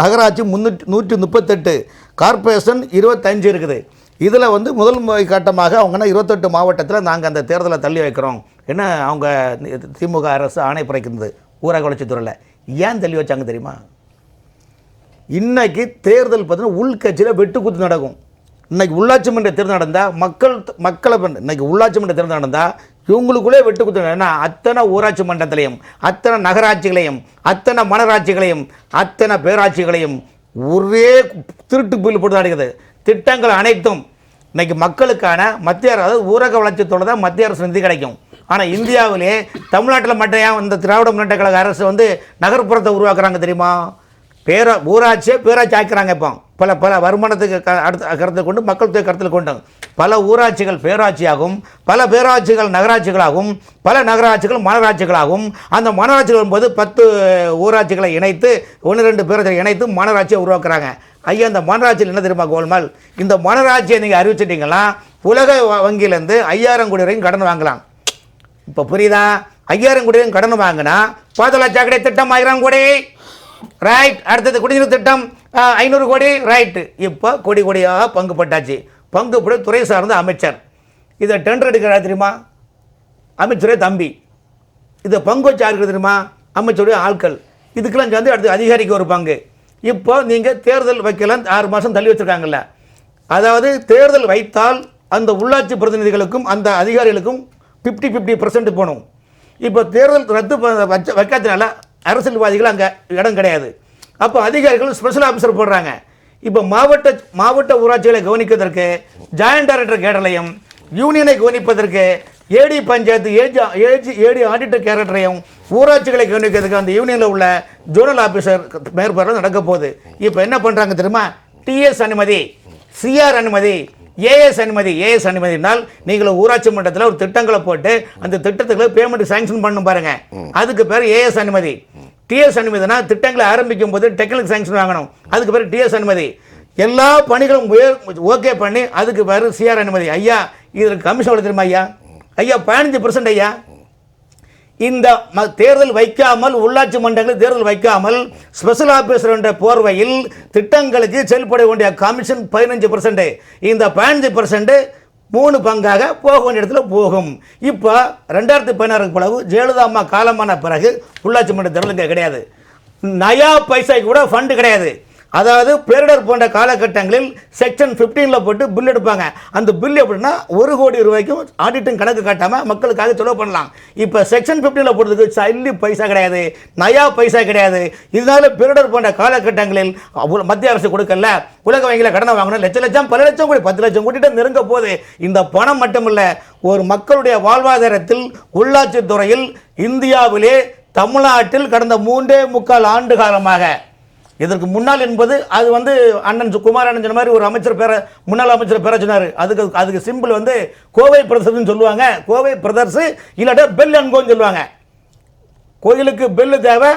நகராட்சி 138, கார்பரேஷன் 25 இருக்குது. இதில் முதல் கட்டமாக அவங்க 28 மாவட்டத்தில் நாங்கள் அந்த தேர்தலை தள்ளி வைக்கிறோம் என்ன அவங்க திமுக அரசு ஆணை பிறக்கிறது ஊரக வளர்ச்சித்துறையில். ஏன் தள்ளி வச்சாங்க தெரியுமா? இன்றைக்கி தேர்தல் பார்த்தீங்கன்னா உள்கட்சியில் வெட்டுக்குத்து நடக்கும். இன்றைக்கி உள்ளாட்சி மன்ற தேர்தல் நடந்தால் மக்களை இன்றைக்கி உள்ளாட்சி மன்ற தேர்தல் நடந்தால் இவங்களுக்குள்ளே வெட்டு குத்து. ஏன்னா அத்தனை ஊராட்சி மன்றத்திலையும், அத்தனை நகராட்சிகளையும், அத்தனை மனராட்சிகளையும், அத்தனை பேராட்சிகளையும் ஒரே திருட்டு பில் போட்டு நடக்குது. திட்டங்கள் அனைத்தும் இன்றைக்கி மக்களுக்கான மத்திய அரசு, அதாவது ஊரக வளர்ச்சித்தோடு தான் மத்திய அரசு நிதி கிடைக்கும். ஆனால் இந்தியாவிலே தமிழ்நாட்டில் மட்டும் ஏன் இந்த திராவிட முன்னேற்ற கழக அரசு வந்து நகர்ப்புறத்தை உருவாக்குறாங்க தெரியுமா? ஊராட்சியே பேராட்சி ஆக்கிறாங்க. இப்போ பல வருமானத்துக்கு அடுத்த கருத்தில் கொண்டு மக்கள் தொகை கருத்தில் கொண்டு பல ஊராட்சிகள் பேராட்சியாகும், பல பேராட்சிகள் நகராட்சிகளாகும், பல நகராட்சிகள் மாநகராட்சிகளாகும். அந்த மாநகராட்சிகள் வரும்போது 10 ஊராட்சிகளை இணைத்து 1-2 பேராட்சிகளை இணைத்து மாநகராட்சியை உருவாக்குறாங்க. ஐயா, இந்த மாநகராட்சியில் என்ன தெரியுமா கோல்மால்? இந்த மாநகராட்சியை நீங்கள் அறிவிச்சிட்டிங்கன்னா உலக வங்கியிலேருந்து 5000 கோடி வரைக்கும் கடன் வாங்கலாம். இப்போ புரியுதா? 5000 கோடி வரைக்கும் கடன் வாங்கினா 10 லட்சம் கடை திட்டம் 1000 கோடி ரைட். அடுத்தது குடிநீர் திட்டம் 500 கோடி ரைட்டு. இப்போ கோடியாக பங்கு பட்டாச்சு. பங்கு போட துறை சார்ந்த அமைச்சர் இதை டெண்டர் எடுக்கிறார் தெரியுமா? அமைச்சரே தம்பி. இதை பங்கு வச்சு யாருக்கு தெரியுமா? அமைச்சருடைய ஆட்கள். இதுக்கெல்லாம் சேர்ந்து அடுத்து அதிகாரிக்கு ஒரு பங்கு. இப்போ நீங்கள் தேர்தல் வைக்கலாம் 6 மாதம் தள்ளி வச்சுருக்காங்கல்ல. அதாவது தேர்தல் வைத்தால் அந்த உள்ளாட்சி பிரதிநிதிகளுக்கும் அந்த அதிகாரிகளுக்கும் 50-50% போகணும். இப்போ தேர்தல் ரத்து வைக்காதனால அரசியல்வாதிகள் அங்கே இடம் கிடையாது. அப்போ அதிகாரிகள் ஸ்பெஷல் ஆஃபீஸர் போடுறாங்க. இப்போ மாவட்ட ஊராட்சிகளை கவனிப்பதற்கு ஜாயின்ட் டைரக்டர் கேடரையும், யூனியனை கவனிப்பதற்கு ஏடி பஞ்சாயத்து ஏடி ஆடிட்டர் கேரக்டரையும், ஊராட்சிகளை கவனிக்கிறதுக்கு அந்த யூனியனில் உள்ள ஜோனல் ஆஃபீஸர் மேற்பார்வை நடக்க போகுது. இப்போ என்ன பண்ணுறாங்க தெரியுமா? டிஎஸ் அனுமதி, சிஆர் அனுமதி, ஏஎஸ் அனுமதினால் நீங்கள் ஊராட்சி மன்றத்தில் ஒரு திட்டங்களை போட்டு அந்த திட்டத்துக்கு பேமெண்ட் சாங்ஷன் பண்ணணும் பாருங்க. அதுக்கு பேர் ஏஎஸ் அனுமதி. டிஎஸ் அனுமதினா திட்டங்களை ஆரம்பிக்கும் போது டெக்னிக்கல் சாங்ஷன் வாங்கணும். அதுக்கு பேர் டிஎஸ் அனுமதி. எல்லா பணிகளும் ஓகே பண்ணி அதுக்கு பேர் சிஆர் அனுமதி. ஐயா, இதில் கமிஷன் எவ்வளோ தெரியுமா? ஐயா 15% ஐயா. இந்த தேர்தல் வைக்காமல் உள்ளாட்சி மன்றங்களில் தேர்தல் வைக்காமல் ஸ்பெஷல் ஆஃபீஸர் என்ற போர்வையில் திட்டங்களுக்கு செயல்பட வேண்டிய கமிஷன் 15%. இந்த 15% 3 பங்காக போக வேண்டிய இடத்துல போகும். இப்போ 2016 பிறகு ஜெயலலிதா அம்மா காலமான பிறகு உள்ளாட்சி மன்ற தேர்தலுக்கு கிடையாது. நயா பைசாய்க்கு கூட ஃபண்டு கிடையாது. அதாவது பேரிடர் போன்ற காலகட்டங்களில் செக்ஷன் 15 போட்டு பில் எடுப்பாங்க. அந்த பில் எப்படின்னா 1 கோடி ரூபாய்க்கும் ஆடிட்டிங் கணக்கு காட்டாமல் மக்களுக்காக செலவு பண்ணலாம். இப்போ செக்ஷன் 15 போடுறதுக்கு சல்லி பைசா கிடையாது, நயா பைசா கிடையாது. இதனால பேரிடர் போன்ற காலகட்டங்களில் மத்திய அரசு கொடுக்கல, உலக வங்கியில் கடனை வாங்கணும், லட்சம் பல லட்சம் கோடி 10 லட்சம் கோடி நெருங்க போகுது. இந்த பணம் மட்டுமல்ல, ஒரு மக்களுடைய வாழ்வாதாரத்தில் உள்ளாட்சி துறையில் இந்தியாவிலே தமிழ்நாட்டில் கடந்த 3.25 ஆண்டு காலமாக, இதற்கு முன்னால் என்பது அது வந்து அண்ணன் குமாரண்ணன் சொன்ன மாதிரி ஒரு அமைச்சர் பேரை முன்னாள் அமைச்சர் பேரை சொன்னார். அதுக்கு சிம்பிள் வந்து கோவை பிரதர்ஸ்னு சொல்லுவாங்க. கோவை பிரதர்ஸ் இல்லாட்ட பெல் அண்ட் கோன்னு சொல்லுவாங்க. கோயிலுக்கு பெல்லு தேவை,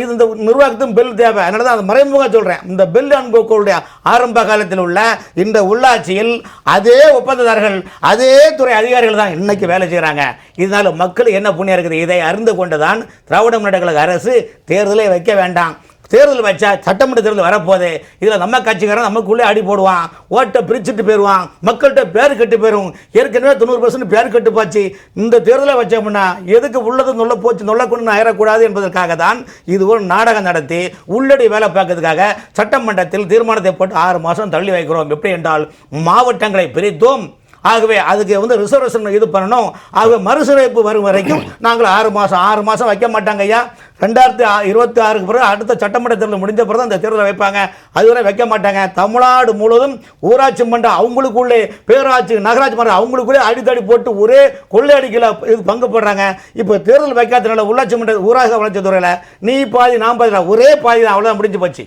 இது இந்த நிர்வாகத்துக்கும் பெல் தேவை. அதனால தான் அது மறைமுகமாக சொல்கிறேன். இந்த பெல் அண்ட் கோக்களுடைய ஆரம்ப காலத்தில் உள்ள இந்த உள்ளாட்சியில் அதே ஒப்பந்ததாரர்கள், அதே துறை அதிகாரிகள் தான் இன்னைக்கு வேலை செய்கிறாங்க. இதனால மக்கள் என்ன புண்ணியம் இருக்குது? இதை அறிந்து கொண்டுதான் திராவிட முன்னேற்ற கழக அரசு தேர்தலை வைக்க வேண்டாம். தேர்தல் வச்சா சட்டமன்ற தேர்தல் வரப்போகுது. இதில் நம்ம கட்சிக்காரன் நமக்குள்ளே அடி போடுவான், ஓட்டை பிரிச்சுட்டு போயிடுவான், மக்கள்கிட்ட பேர் கட்டு போயிடும். ஏற்கனவே 90% பேர் கட்டு போச்சு. இந்த தேர்தலை வச்சோம்னா எதுக்கு உள்ளது நொல்ல போச்சு, நொல்ல கொண்டு ஆயிடக்கூடாது என்பதற்காக தான் இது ஒரு நாடகம் நடத்தி உள்ளடி வேலை பார்க்கறதுக்காக சட்டமன்றத்தில் தீர்மானத்தை போட்டு 6 மாதம் தள்ளி வைக்கிறோம். எப்படி என்றால் மாவட்டங்களை பிரித்தோம். ஆகவே அதுக்கு வந்து ரிசர்வேஷன் இது பண்ணணும். ஆகவே மறுசீரமைப்பு வரும் வரைக்கும் நாங்கள் 6 மாதம் வைக்க மாட்டாங்க ஐயா. 2026 பிறகு அடுத்த சட்டமன்ற தேர்தல் முடிஞ்ச பிறகு தான் இந்த தேர்தலை வைப்பாங்க. அதுவரை வைக்க மாட்டாங்க. தமிழ்நாடு முழுவதும் ஊராட்சி மன்றம் அவங்களுக்குள்ளே, பேராட்சி நகராட்சி மன்றம் அவங்களுக்குள்ளே அடித்தடி போட்டு ஒரே கொள்ளையடிக்கல இது பங்கு போடுறாங்க. இப்போ தேர்தல் வைக்காதனால உள்ளாட்சி மன்ற ஊராக வளர்ச்சி துறையில் நீ பாதி நான் பாதி ஒரே பாதி தான், அவ்வளோதான் முடிஞ்சு போச்சு.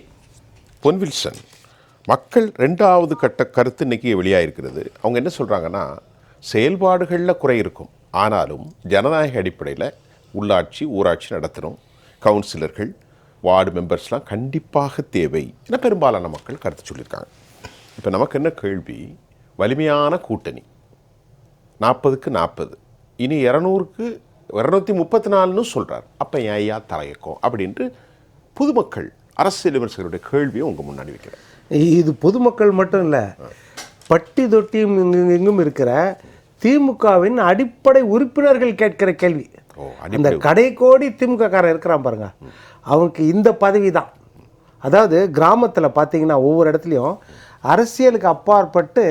பொன்வில்சன், மக்கள் 2வது கட்ட கருத்து இன்றைக்கி வெளியாகிருக்கிறது. அவங்க என்ன சொல்கிறாங்கன்னா, செயல்பாடுகளில் குறை இருக்கும், ஆனாலும் ஜனநாயக அடிப்படையில் உள்ளாட்சி ஊராட்சி நடத்தணும், கவுன்சிலர்கள் வார்டு மெம்பர்ஸ்லாம் கண்டிப்பாக தேவை என பெரும்பாலான மக்கள் கருத்து சொல்லியிருக்காங்க. இப்போ நமக்கு என்ன கேள்வி? வலிமையான கூட்டணி 40க்கு 40, இனி 200க்கு 234ன்னு சொல்கிறார். அப்போ ஏன் ஐயா தலையக்கம் அப்படின்ட்டு பொதுமக்கள் அரசியல் விமர்சகருடைய கேள்வியை உங்கள் முன்னாடி வைக்கிறேன். இது பொதுமக்கள் மட்டும் இல்லை, பட்டி தொட்டியும் எங்கும் இருக்கிற திமுகவின் அடிப்படை உறுப்பினர்கள் கேட்கிற கேள்வி. அந்த கடைக்கோடி திமுக காரன் இருக்கிறான் பாருங்க, அவனுக்கு இந்த பதவி தான். அதாவது கிராமத்தில் பார்த்தீங்கன்னா ஒவ்வொரு இடத்துலையும் அரசியலுக்கு அப்பாற்பட்டு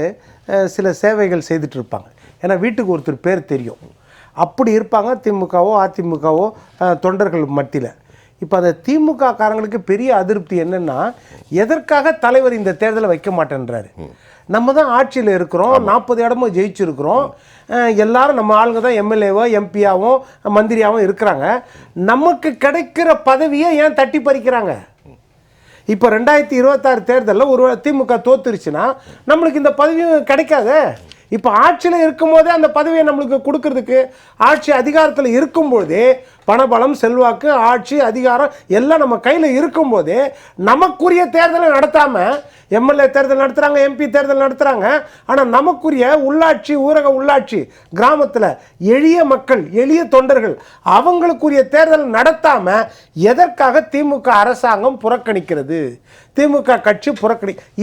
சில சேவைகள் செய்துட்டு இருப்பாங்க. ஏன்னா வீட்டுக்கு ஒருத்தர் பேர் தெரியும், அப்படி இருப்பாங்க திமுகவோ அதிமுகவோ தொண்டர்கள் மத்தியில். இப்போ அந்த திமுக காரங்களுக்கு பெரிய அதிருப்தி என்னன்னா, எதற்காக தலைவர் இந்த தேர்தலை வைக்க மாட்டேன்றாரு. நம்ம தான் ஆட்சியில் இருக்கிறோம், 40 இடமும் ஜெயிச்சிருக்கிறோம், எல்லாரும் நம்ம ஆளுங்க தான் எம்எல்ஏவோ எம்பியாவும் மந்திரியாகவும் இருக்கிறாங்க. நமக்கு கிடைக்கிற பதவியை ஏன் தட்டி பறிக்கிறாங்க? இப்போ 2026 தேர்தலில் ஒரு திமுக தோத்துருச்சுன்னா நம்மளுக்கு இந்த பதவியும் கிடைக்காது. இப்போ ஆட்சியில் இருக்கும்போதே அந்த பதவியை நம்மளுக்கு கொடுக்கறதுக்கு, ஆட்சி அதிகாரத்தில் இருக்கும்போதே, பணபலம் செல்வாக்கு ஆட்சி அதிகாரம் எல்லாம் நம்ம கையில் இருக்கும்போதே நமக்குரிய தேர்தலை நடத்தாமல் எம்எல்ஏ தேர்தல் நடத்துகிறாங்க, எம்பி தேர்தல் நடத்துகிறாங்க. ஆனால் நமக்குரிய உள்ளாட்சி, ஊரக உள்ளாட்சி, கிராமத்தில் எளிய மக்கள், எளிய தொண்டர்கள், அவங்களுக்குரிய தேர்தல் நடத்தாமல் எதற்காக திமுக அரசாங்கம் புறக்கணிக்கிறது, திமுக கட்சி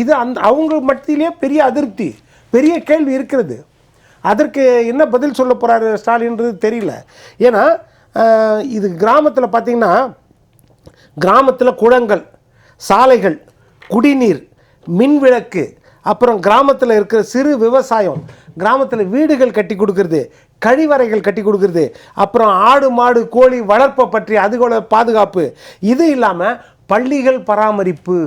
இது அவங்க மத்தியிலே பெரிய அதிருப்தி, பெரிய கேள்வி இருக்கிறது. அதற்கு என்ன பதில் சொல்ல போகிறாரு ஸ்டாலின்றது தெரியல. ஏன்னா இது கிராமத்தில் பார்த்திங்கன்னா, கிராமத்தில் குளங்கள், சாலைகள், குடிநீர், மின்விளக்கு, அப்புறம் கிராமத்தில் இருக்கிற சிறு விவசாயம், கிராமத்தில் வீடுகள் கட்டி கொடுக்கறது, கழிவறைகள் கட்டி கொடுக்கறது, அப்புறம் ஆடு மாடு கோழி வளர்ப்பை பற்றி அதுகளோட பாதுகாப்பு, இது இல்லாமல் பள்ளிகள் பராமரிப்பு,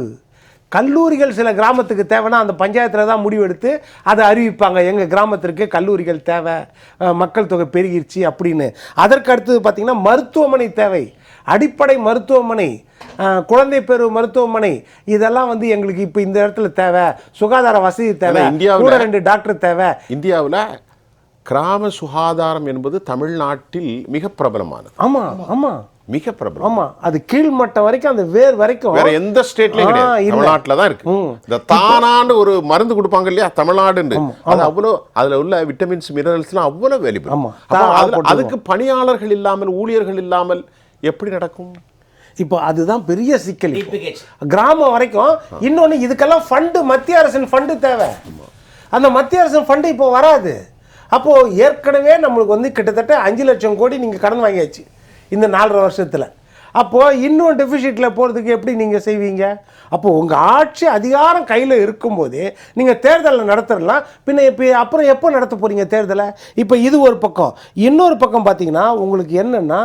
கல்லூரிகள் சில கிராமத்துக்கு தேவைன்னா அந்த பஞ்சாயத்தில் தான் முடிவெடுத்து அதை அறிவிப்பாங்க, எங்கள் கிராமத்திற்கு கல்லூரிகள் தேவை, மக்கள் தொகை பெருகிருச்சு அப்படின்னு. அதற்கு அடுத்தது பார்த்திங்கன்னா மருத்துவமனை தேவை, அடிப்படை மருத்துவமனை, குழந்தை பேரு மருத்துவமனை, இதெல்லாம் வந்து எங்களுக்கு இப்போ இந்த இடத்துல தேவை, சுகாதார வசதி தேவை, கூட 2 டாக்டர் தேவை. இந்தியாவில் கிராம சுகாதாரம் என்பது தமிழ்நாட்டில் மிக பிரபலமானது. ஆமாம் ஆமாம், மிக பிரபலம். ஆமா, அது கீழ்மட்டம் வரைக்கும், அந்த வேர் வரைக்கும் வேற எந்த ஸ்டேட்லயும் கிடையாது, தமிழ்நாட்டுல தான் இருக்கு. இந்த தானாண்டு ஒரு மருந்து கொடுப்பாங்க இல்லையா தமிழ்நாடு, அது அவ்வளோ, அதுல உள்ள விட்டமின்ஸ் மினரல்ஸ்லாம் அவ்வளோ வேல்யூபிள். அதுக்கு பணியாளர்கள் இல்லாமல், ஊழியர்கள் இல்லாமல் எப்படி நடக்கும்? இப்போ அதுதான் பெரிய சிக்கல். கிராமம் வரைக்கும். இன்னொன்று, இதுக்கெல்லாம் ஃபண்டு, மத்திய அரசின் ஃபண்டு தேவை. அந்த மத்திய அரசின் ஃபண்டு இப்போ வராது. அப்போ ஏற்கனவே நம்மளுக்கு வந்து கிட்டத்தட்ட 5 லட்சம் கோடி நீங்க கடன் வாங்கியாச்சு இந்த 4.5 வருஷத்தில். அப்போது இன்னும் டெபிசிட்டில் போகிறதுக்கு எப்படி நீங்கள் செய்வீங்க? அப்போது உங்கள் ஆட்சி அதிகாரம் கையில் இருக்கும்போதே நீங்கள் தேர்தலை நடத்துடலாம். பின்ன இப்போ அப்புறம் எப்போ நடத்த போகிறீங்க தேர்தலை? இப்போ இது ஒரு பக்கம். இன்னொரு பக்கம் பார்த்தீங்கன்னா உங்களுக்கு என்னென்னா,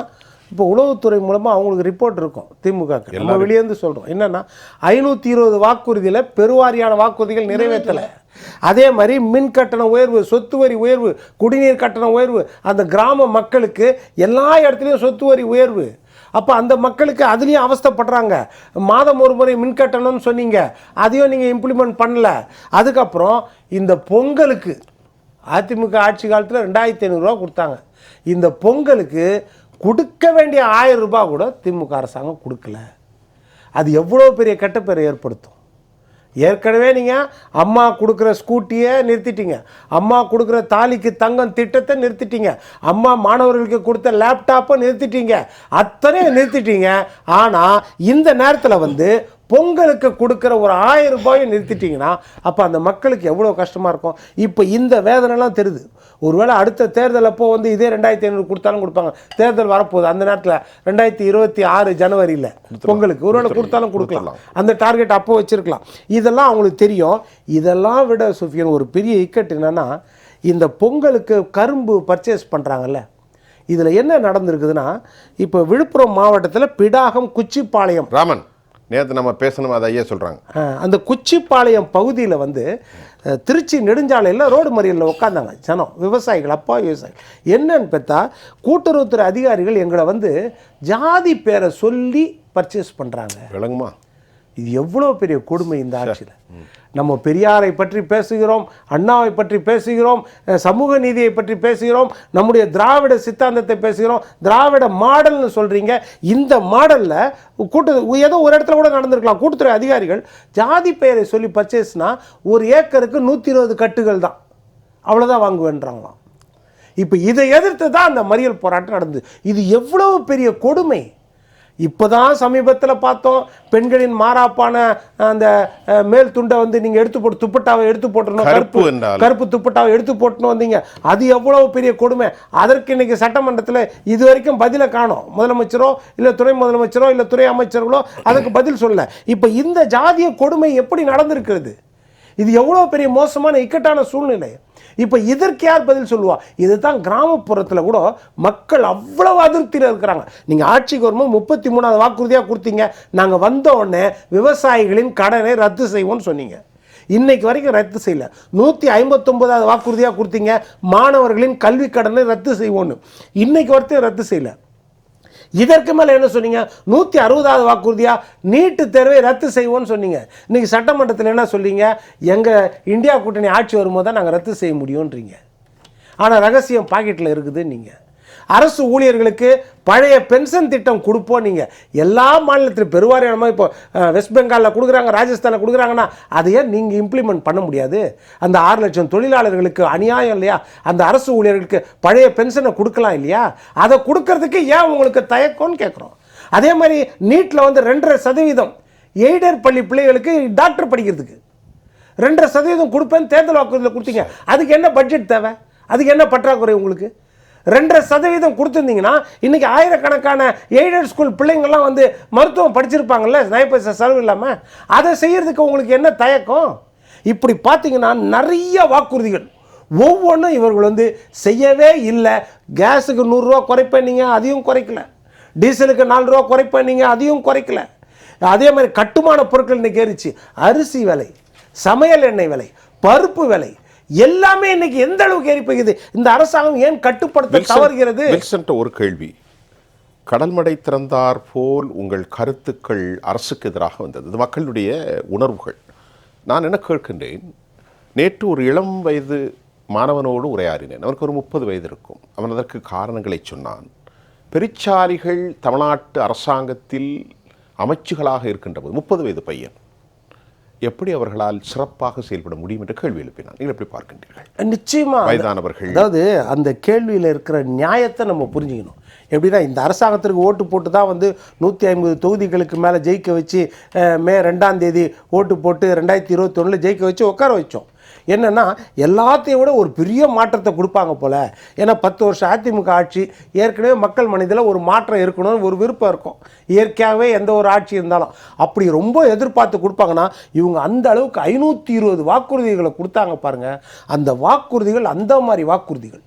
இப்போ உளவுத்துறை மூலமாக அவங்களுக்கு ரிப்போர்ட் இருக்கும் திமுகக்கு, நம்ம வெளியேந்து சொல்கிறோம் என்னென்னா 520 வாக்குறுதியில் பெருவாரியான வாக்குறுதிகள் நிறைவேற்றலை. அதே மாதிரி மின் கட்டண உயர்வு, சொத்து வரி உயர்வு, குடிநீர் கட்டண உயர்வு, அந்த கிராம மக்களுக்கு எல்லா இடத்துலையும் சொத்து வரி உயர்வு. அப்போ அந்த மக்களுக்கு அதுலேயும் அவஸ்தைப்படுறாங்க. மாதம் ஒரு முறை மின் கட்டணம்னு சொன்னீங்க, அதையும் நீங்கள் இம்ப்ளிமெண்ட் பண்ணல. அதுக்கப்புறம் இந்த பொங்கலுக்கு அதிமுக ஆட்சி காலத்தில் 2500 ரூபா கொடுத்தாங்க. இந்த பொங்கலுக்கு கொடுக்க வேண்டிய 1000 ரூபாய் கூட திமுக அரசாங்கம் கொடுக்கல. அது எவ்வளோ பெரிய கெட்டப்பேரை ஏற்படுத்தும். ஏற்கனவே நீங்கள் அம்மா கொடுக்குற ஸ்கூட்டியை நிறுத்திட்டீங்க, அம்மா கொடுக்குற தாலிக்கு தங்கம் திட்டத்தை நிறுத்திட்டீங்க, அம்மா மாணவர்களுக்கு கொடுத்த லேப்டாப்பை நிறுத்திட்டீங்க, அத்தனையும் நிறுத்திட்டீங்க. ஆனால் இந்த நேரத்தில் வந்து பொங்கலுக்கு கொடுக்குற ஒரு 1000 ரூபாயும் நிறுத்திட்டீங்கன்னா அப்போ அந்த மக்களுக்கு எவ்வளோ கஷ்டமாக இருக்கும். இப்போ இந்த வேதனைலாம் தெரியுது. ஒருவேளை அடுத்த தேர்தல் அப்போ வந்து இதே 2500 கொடுத்தாலும் கொடுப்பாங்க. தேர்தல் வரப்போகுது, அந்த நேரத்தில் 2026 ஜனவரியில் பொங்கலுக்கு ஒருவேளை கொடுத்தாலும் கொடுக்கலாம். அந்த டார்கெட் அப்போ வச்சுருக்கலாம். இதெல்லாம் அவங்களுக்கு தெரியும். இதெல்லாம் விட சுஃபியன் ஒரு பெரிய இக்கட்டு என்னென்னா, இந்த பொங்கலுக்கு கரும்பு பர்ச்சேஸ் பண்ணுறாங்கல்ல, இதில் என்ன நடந்திருக்குதுன்னா, இப்போ விழுப்புரம் மாவட்டத்தில் பிடாகம், குச்சிப்பாளையம், ராமன் நேற்று நம்ம பேசணும், அதை ஐயா சொல்கிறாங்க. அந்த குச்சிப்பாளையம் பகுதியில் வந்து திருச்சி நெடுஞ்சாலையில் ரோடு மறியலில் உட்காந்தாங்க ஜனம், விவசாயிகள், அப்பா விவசாயிகள். என்னன்னு பார்த்தா கூட்டுறவுத்துறை அதிகாரிகள் எங்களை வந்து ஜாதி பேரை சொல்லி பர்ச்சேஸ் பண்ணுறாங்க. விளங்குமா? இது எவ்வளோ பெரிய கொடுமை இந்த ஆட்சியில். நம்ம பெரியாரை பற்றி பேசுகிறோம், அண்ணாவை பற்றி பேசுகிறோம், சமூக நீதியை பற்றி பேசுகிறோம், நம்முடைய திராவிட சித்தாந்தத்தை பேசுகிறோம், திராவிட மாடல்னு சொல்கிறீங்க. இந்த மாடலில் ஏதோ ஒரு இடத்துல கூட நடந்திருக்கலாம். கூட்டுத்துறை அதிகாரிகள் ஜாதி பெயரை சொல்லி பர்ச்சேஸ்னா ஒரு ஏக்கருக்கு 120 கட்டுகள் தான், அவ்வளோதான் வாங்குவேன்றாங்களாம். இப்போ இதை எதிர்த்து தான் அந்த மறியல் போராட்டம் நடந்தது. இது எவ்வளவு பெரிய கொடுமை. இப்போதான் சமீபத்தில் பார்த்தோம், பெண்களின் மாறாப்பான அந்த மேல் துண்டை வந்து நீங்கள் எடுத்து போட்டு துப்பட்டாவை எடுத்து போட்டணும், கருப்பு துப்பட்டாவை எடுத்து போட்டுன்னு வந்தீங்க. அது எவ்வளவு பெரிய கொடுமை. அதற்கு இன்னைக்கு சட்டமன்றத்தில் இது வரைக்கும் பதிலை காணோம். முதலமைச்சரோ இல்லை துணை முதலமைச்சரோ இல்லை துறை அமைச்சர்களோ அதுக்கு பதில் சொல்ல. இப்போ இந்த ஜாதிய கொடுமை எப்படி நடந்திருக்கிறது? இது எவ்வளோ பெரிய மோசமான இக்கட்டான சூழ்நிலை. இப்போ இதற்கு யார் பதில் சொல்லுவா? இதுதான் கிராமப்புறத்தில் கூட மக்கள் அவ்வளவு அதிருப்தியில் இருக்கிறாங்க. நீங்கள் ஆட்சிக்கு வரும்போது 33வது வாக்குறுதியாக கொடுத்தீங்க. நாங்கள் வந்த உடனே விவசாயிகளின் கடனை ரத்து செய்வோம்னு சொன்னீங்க. இன்னைக்கு வரைக்கும் ரத்து செய்யல. 159வது வாக்குறுதியாக கொடுத்தீங்க, மாணவர்களின் கல்வி கடனை ரத்து செய்வோன்னு. இன்னைக்கு வரைக்கும் ரத்து செய்யல. இதற்கு மேலே என்ன சொன்னீங்க? 160வது வாக்குறுதியா நீட்டு தேர்வை ரத்து செய்வோம்னு சொன்னீங்க. இன்னைக்கு சட்டமன்றத்தில் என்ன சொல்றீங்க? எங்கள் இந்தியா கூட்டணி ஆட்சி வரும்போது தான் நாங்கள் ரத்து செய்ய முடியும்ன்றீங்க. ஆனால் ரகசியம் பாக்கெட்டில் இருக்குது. நீங்கள் அரசு ஊழியர்களுக்கு பழைய பென்ஷன் திட்டம் கொடுப்போம். நீங்கள் எல்லா மாநிலத்திலும் பெருவாரியான இப்போ வெஸ்ட் பெங்காலில் கொடுக்குறாங்க, ராஜஸ்தானில் கொடுக்குறாங்கன்னா அதையே நீங்கள் இம்ப்ளிமெண்ட் பண்ண முடியாது? அந்த 6 லட்சம் தொழிலாளர்களுக்கு அநியாயம் இல்லையா? அந்த அரசு ஊழியர்களுக்கு பழைய பென்ஷனை கொடுக்கலாம் இல்லையா? அதை கொடுக்கறதுக்கு ஏன் உங்களுக்கு தயக்கம்னு கேட்குறோம். அதே மாதிரி நீட்டில் வந்து 2.5% எய்டட் பள்ளி பிள்ளைகளுக்கு டாக்டர் படிக்கிறதுக்கு 2.5% கொடுப்பேன்னு தேர்தல் வாக்குறுதியில் கொடுத்தீங்க. அதுக்கு என்ன பட்ஜெட் தேவை? அதுக்கு என்ன பற்றாக்குறை உங்களுக்கு? 2% கொடுத்துருந்தீங்கன்னா இன்றைக்கி ஆயிரக்கணக்கான எய்டட் ஸ்கூல் பிள்ளைங்கள்லாம் வந்து மருத்துவம் படிச்சிருப்பாங்கல்ல, நயப்பைசா செலவு இல்லாமல். அதை செய்கிறதுக்கு உங்களுக்கு என்ன தயக்கம்? இப்படி பார்த்தீங்கன்னா நிறைய வாக்குறுதிகள் ஒவ்வொன்றும் இவர்கள் வந்து செய்யவே இல்லை. கேஸுக்கு 100 ரூபா குறைப்பேன் நீங்கள், அதையும் குறைக்கல. டீசலுக்கு 4 ரூபா குறைப்பேன் நீங்கள், அதையும் குறைக்கல. அதே மாதிரி கட்டுமான பொருட்கள் இன்னைக்கு ஏறிச்சு. அரிசி விலை, சமையல் எண்ணெய் விலை, பருப்பு விலை எல்லாமே இன்னைக்கு எந்த அளவுக்கு ஏறி போகுது? இந்த அரசாங்கம் ஏன் கட்டுப்படுத்த தவறுகிறது? ஒரு கேள்வி. கடல்மடை திறந்தார் போல் உங்கள் கருத்துக்கள் அரசுக்கு எதிராக வந்தது. இது மக்களுடைய உணர்வுகள். நான் என்ன கேட்கின்றேன், நேற்று ஒரு இளம் வயது மாணவனோடு உரையாடினேன். அவனுக்கு ஒரு 30 வயது இருக்கும். அவன் அதற்கு காரணங்களை சொன்னான். பெருச்சாரிகள் தமிழ்நாட்டு அரசாங்கத்தில் அமைச்சுகளாக இருக்கின்ற போது 30 வயது பையன் எப்படி அவர்களால் சிறப்பாக செயல்பட முடியும் என்று கேள்வி எழுப்பினார். நீங்கள் எப்படி பார்க்கின்றீர்கள்? நிச்சயமா வயதானவர்கள், அதாவது அந்த கேள்வியில் இருக்கிற நியாயத்தை நம்ம புரிஞ்சுக்கணும். எப்படின்னா இந்த அரசாங்கத்திற்கு ஓட்டு போட்டு தான் வந்து 150 தொகுதிகளுக்கு மேலே ஜெயிக்க வச்சு மே 2ஆம் தேதி ஓட்டு போட்டு 2021 ஜெயிக்க வச்சு உட்கார வச்சோம். என்னென்னா எல்லாத்தையும் விட ஒரு பெரிய மாற்றத்தை கொடுப்பாங்க போல். ஏன்னா 10 வருஷம் அதிமுக ஆட்சி, ஏற்கனவே மக்கள் மனதில் ஒரு மாற்றம் இருக்கணும்னு ஒரு விருப்பம் இருக்கும். இயற்கையாகவே எந்த ஒரு ஆட்சி இருந்தாலும் அப்படி ரொம்ப எதிர்பார்த்து கொடுப்பாங்கன்னா இவங்க அந்த அளவுக்கு 520 வாக்குறுதிகளை கொடுத்தாங்க பாருங்கள். அந்த வாக்குறுதிகள் அந்த மாதிரி வாக்குறுதிகள்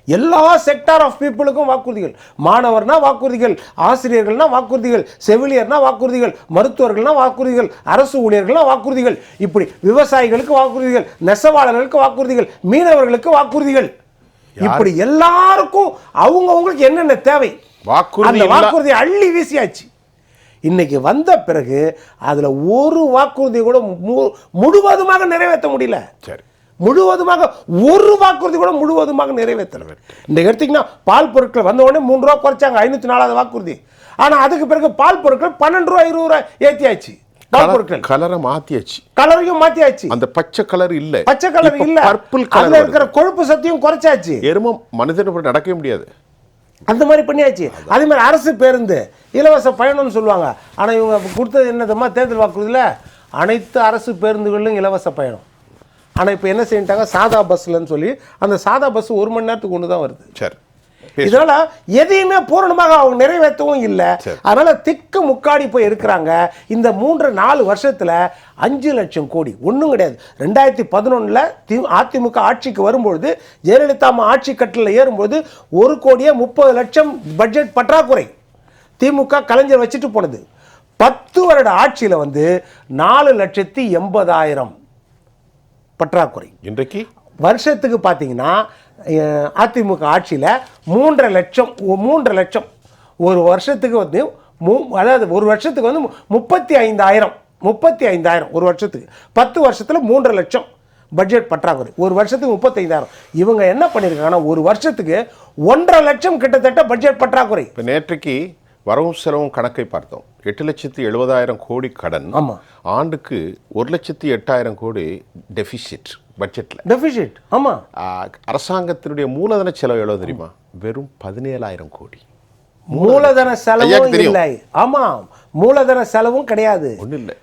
எல்லா செக்டார் ஆஃப் பீப்புளுக்கும் வாக்குறுதிகள். மாணவர்னா வாக்குறுதிகள், ஆசிரியர்கள்னா வாக்குறுதிகள், செவிலியர்னா வாக்குறுதிகள், மருத்துவர்கள்னா வாக்குறுதிகள், அரசு ஊழியர்கள்னா வாக்குறுதிகள், இப்படி விவசாயிகளுக்கு வாக்குறுதிகள், நெசவாளர்களுக்கு வாக்குறுதிகள், மீனவர்களுக்கு வாக்குறுதிகள், இப்படி எல்லாருக்கும் அவங்களுக்கு என்னென்ன தேவை அந்த வாக்குறுதியை அள்ளி வீசியாச்சு. இன்னைக்கு வந்த பிறகு அதுல ஒரு வாக்குறுதி கூட முழுவதுமாக நிறைவேற்ற முடியல. சரி, முழுவதுமாக ஒரு வாக்குறுதி கூட முழுவதுமாக நிறைவேற்றல. இந்த எடுத்தீங்கன்னா பால் பொருட்கள் வந்த உடனே 3 ரூபா குறைச்சாங்க, 504வது வாக்குறுதி. ஆனா அதுக்கு பிறகு பால் பொருட்கள் 12 ரூபா 20 ரூபா ஏத்தியாச்சு. பால் பொருட்கள் கலரை மாத்தியாச்சு, கலரையும் மாத்தியாச்சு. அந்த பச்சை கலர் இல்ல, பச்சை கலர் இல்ல, பர்பிள் கலர்ல இருக்கிற கொழுப்பு சத்தையும் குறைச்சாச்சு. எரும மனிதன் நடக்கவே முடியாது, அந்த மாதிரி பண்ணியாச்சு. அதே மாதிரி அரசு பேருந்து இலவச பயணம்னு சொல்லுவாங்க. ஆனா இவங்க கொடுத்தது என்னதுமா? தேர்தல் வாக்குறுதியில் அனைத்து அரசு பேருந்துகளிலும் இலவச பயணம். ஆனால் இப்போ என்ன செஞ்சிட்டாங்க? சாதா பஸ்லன்னு சொல்லி அந்த சாதா பஸ் 1 மணி நேரத்துக்கு ஒன்று தான் வருது. சரி, இதனால எதையுமே பூரணமாக அவங்க நிறைவேற்றவும் இல்லை. அதனால திக்கு முக்காடி போய் இருக்கிறாங்க. இந்த 3-4 வருஷத்துல 5 லட்சம் கோடி ஒன்றும் கிடையாது. 2011 அதிமுக ஆட்சிக்கு வரும்பொழுது, ஜெயலலிதா ஆட்சி கட்டில் ஏறும்போது 1,30,00,000 பட்ஜெட் பற்றாக்குறை. திமுக கலைஞர் வச்சுட்டு போனது. 10 வருட ஆட்சியில் வந்து 4,80,000 பற்றாக்குறை. இன்றைக்கு வருஷத்துக்கு பார்த்தீங்கன்னா அதிமுக ஆட்சியில் 3.5 லட்சம் ஒரு வருஷத்துக்கு வந்து அதாவது ஒரு வருஷத்துக்கு வந்து 35,000 ஒரு வருஷத்துக்கு. 10 வருஷத்தில் 3.5 லட்சம் பட்ஜெட் பற்றாக்குறை. ஒரு வருஷத்துக்கு 35,000. இவங்க என்ன பண்ணியிருக்காங்கன்னா ஒரு வருஷத்துக்கு 1.5 லட்சம் கிட்டத்தட்ட பட்ஜெட் பற்றாக்குறை. இப்போ நேற்றைக்கு வரவும் செலவும் கணக்கை பார்த்தோம். 8,70,000 கோடி கடன், ஆண்டுக்கு 1,08,000 கோடி டெபிசிட் பட்ஜெட்ல. டெபிசிட், ஆமா. அரசாங்கத்தினுடைய மூலதன செலவு எவ்வளவு தெரியுமா? வெறும் 17,000 கோடி. மூலதன செலவும் இல்லை. ஆமா, மூலதன செலவும் கிடையாது. ஒன்றும் இல்லை.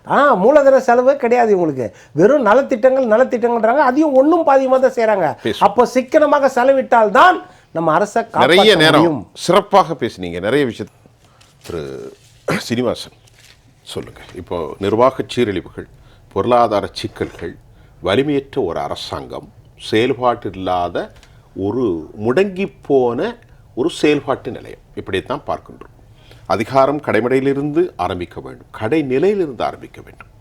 மூலதன செலவு கிடையாது இவங்களுக்கு. வெறும் நலத்திட்டங்கள்ன்றாங்க. அதையும் ஒன்றும் பாதியமாக தான் செய்கிறாங்க. அப்போ சிக்கனமாக செலவிட்டால் தான் நம்ம அரசை நிறைய நேரம் சிறப்பாக பேசுனீங்க, நிறைய விஷயம். திரு சீனிவாசன் சொல்லுங்க. இப்போ நிர்வாக சீரழிவுகள், பொருளாதார சிக்கல்கள், வலிமையற்ற ஒரு அரசாங்கம், செயல்பாட்டு இல்லாத ஒரு முடங்கி போன ஒரு செயல்பாட்டு நிலையம். இப்படித்தான் பார்க்கின்றோம். அதிகாரம் கடைமடையிலிருந்து ஆரம்பிக்க வேண்டும், கடைநிலையிலிருந்து ஆரம்பிக்க வேண்டும்.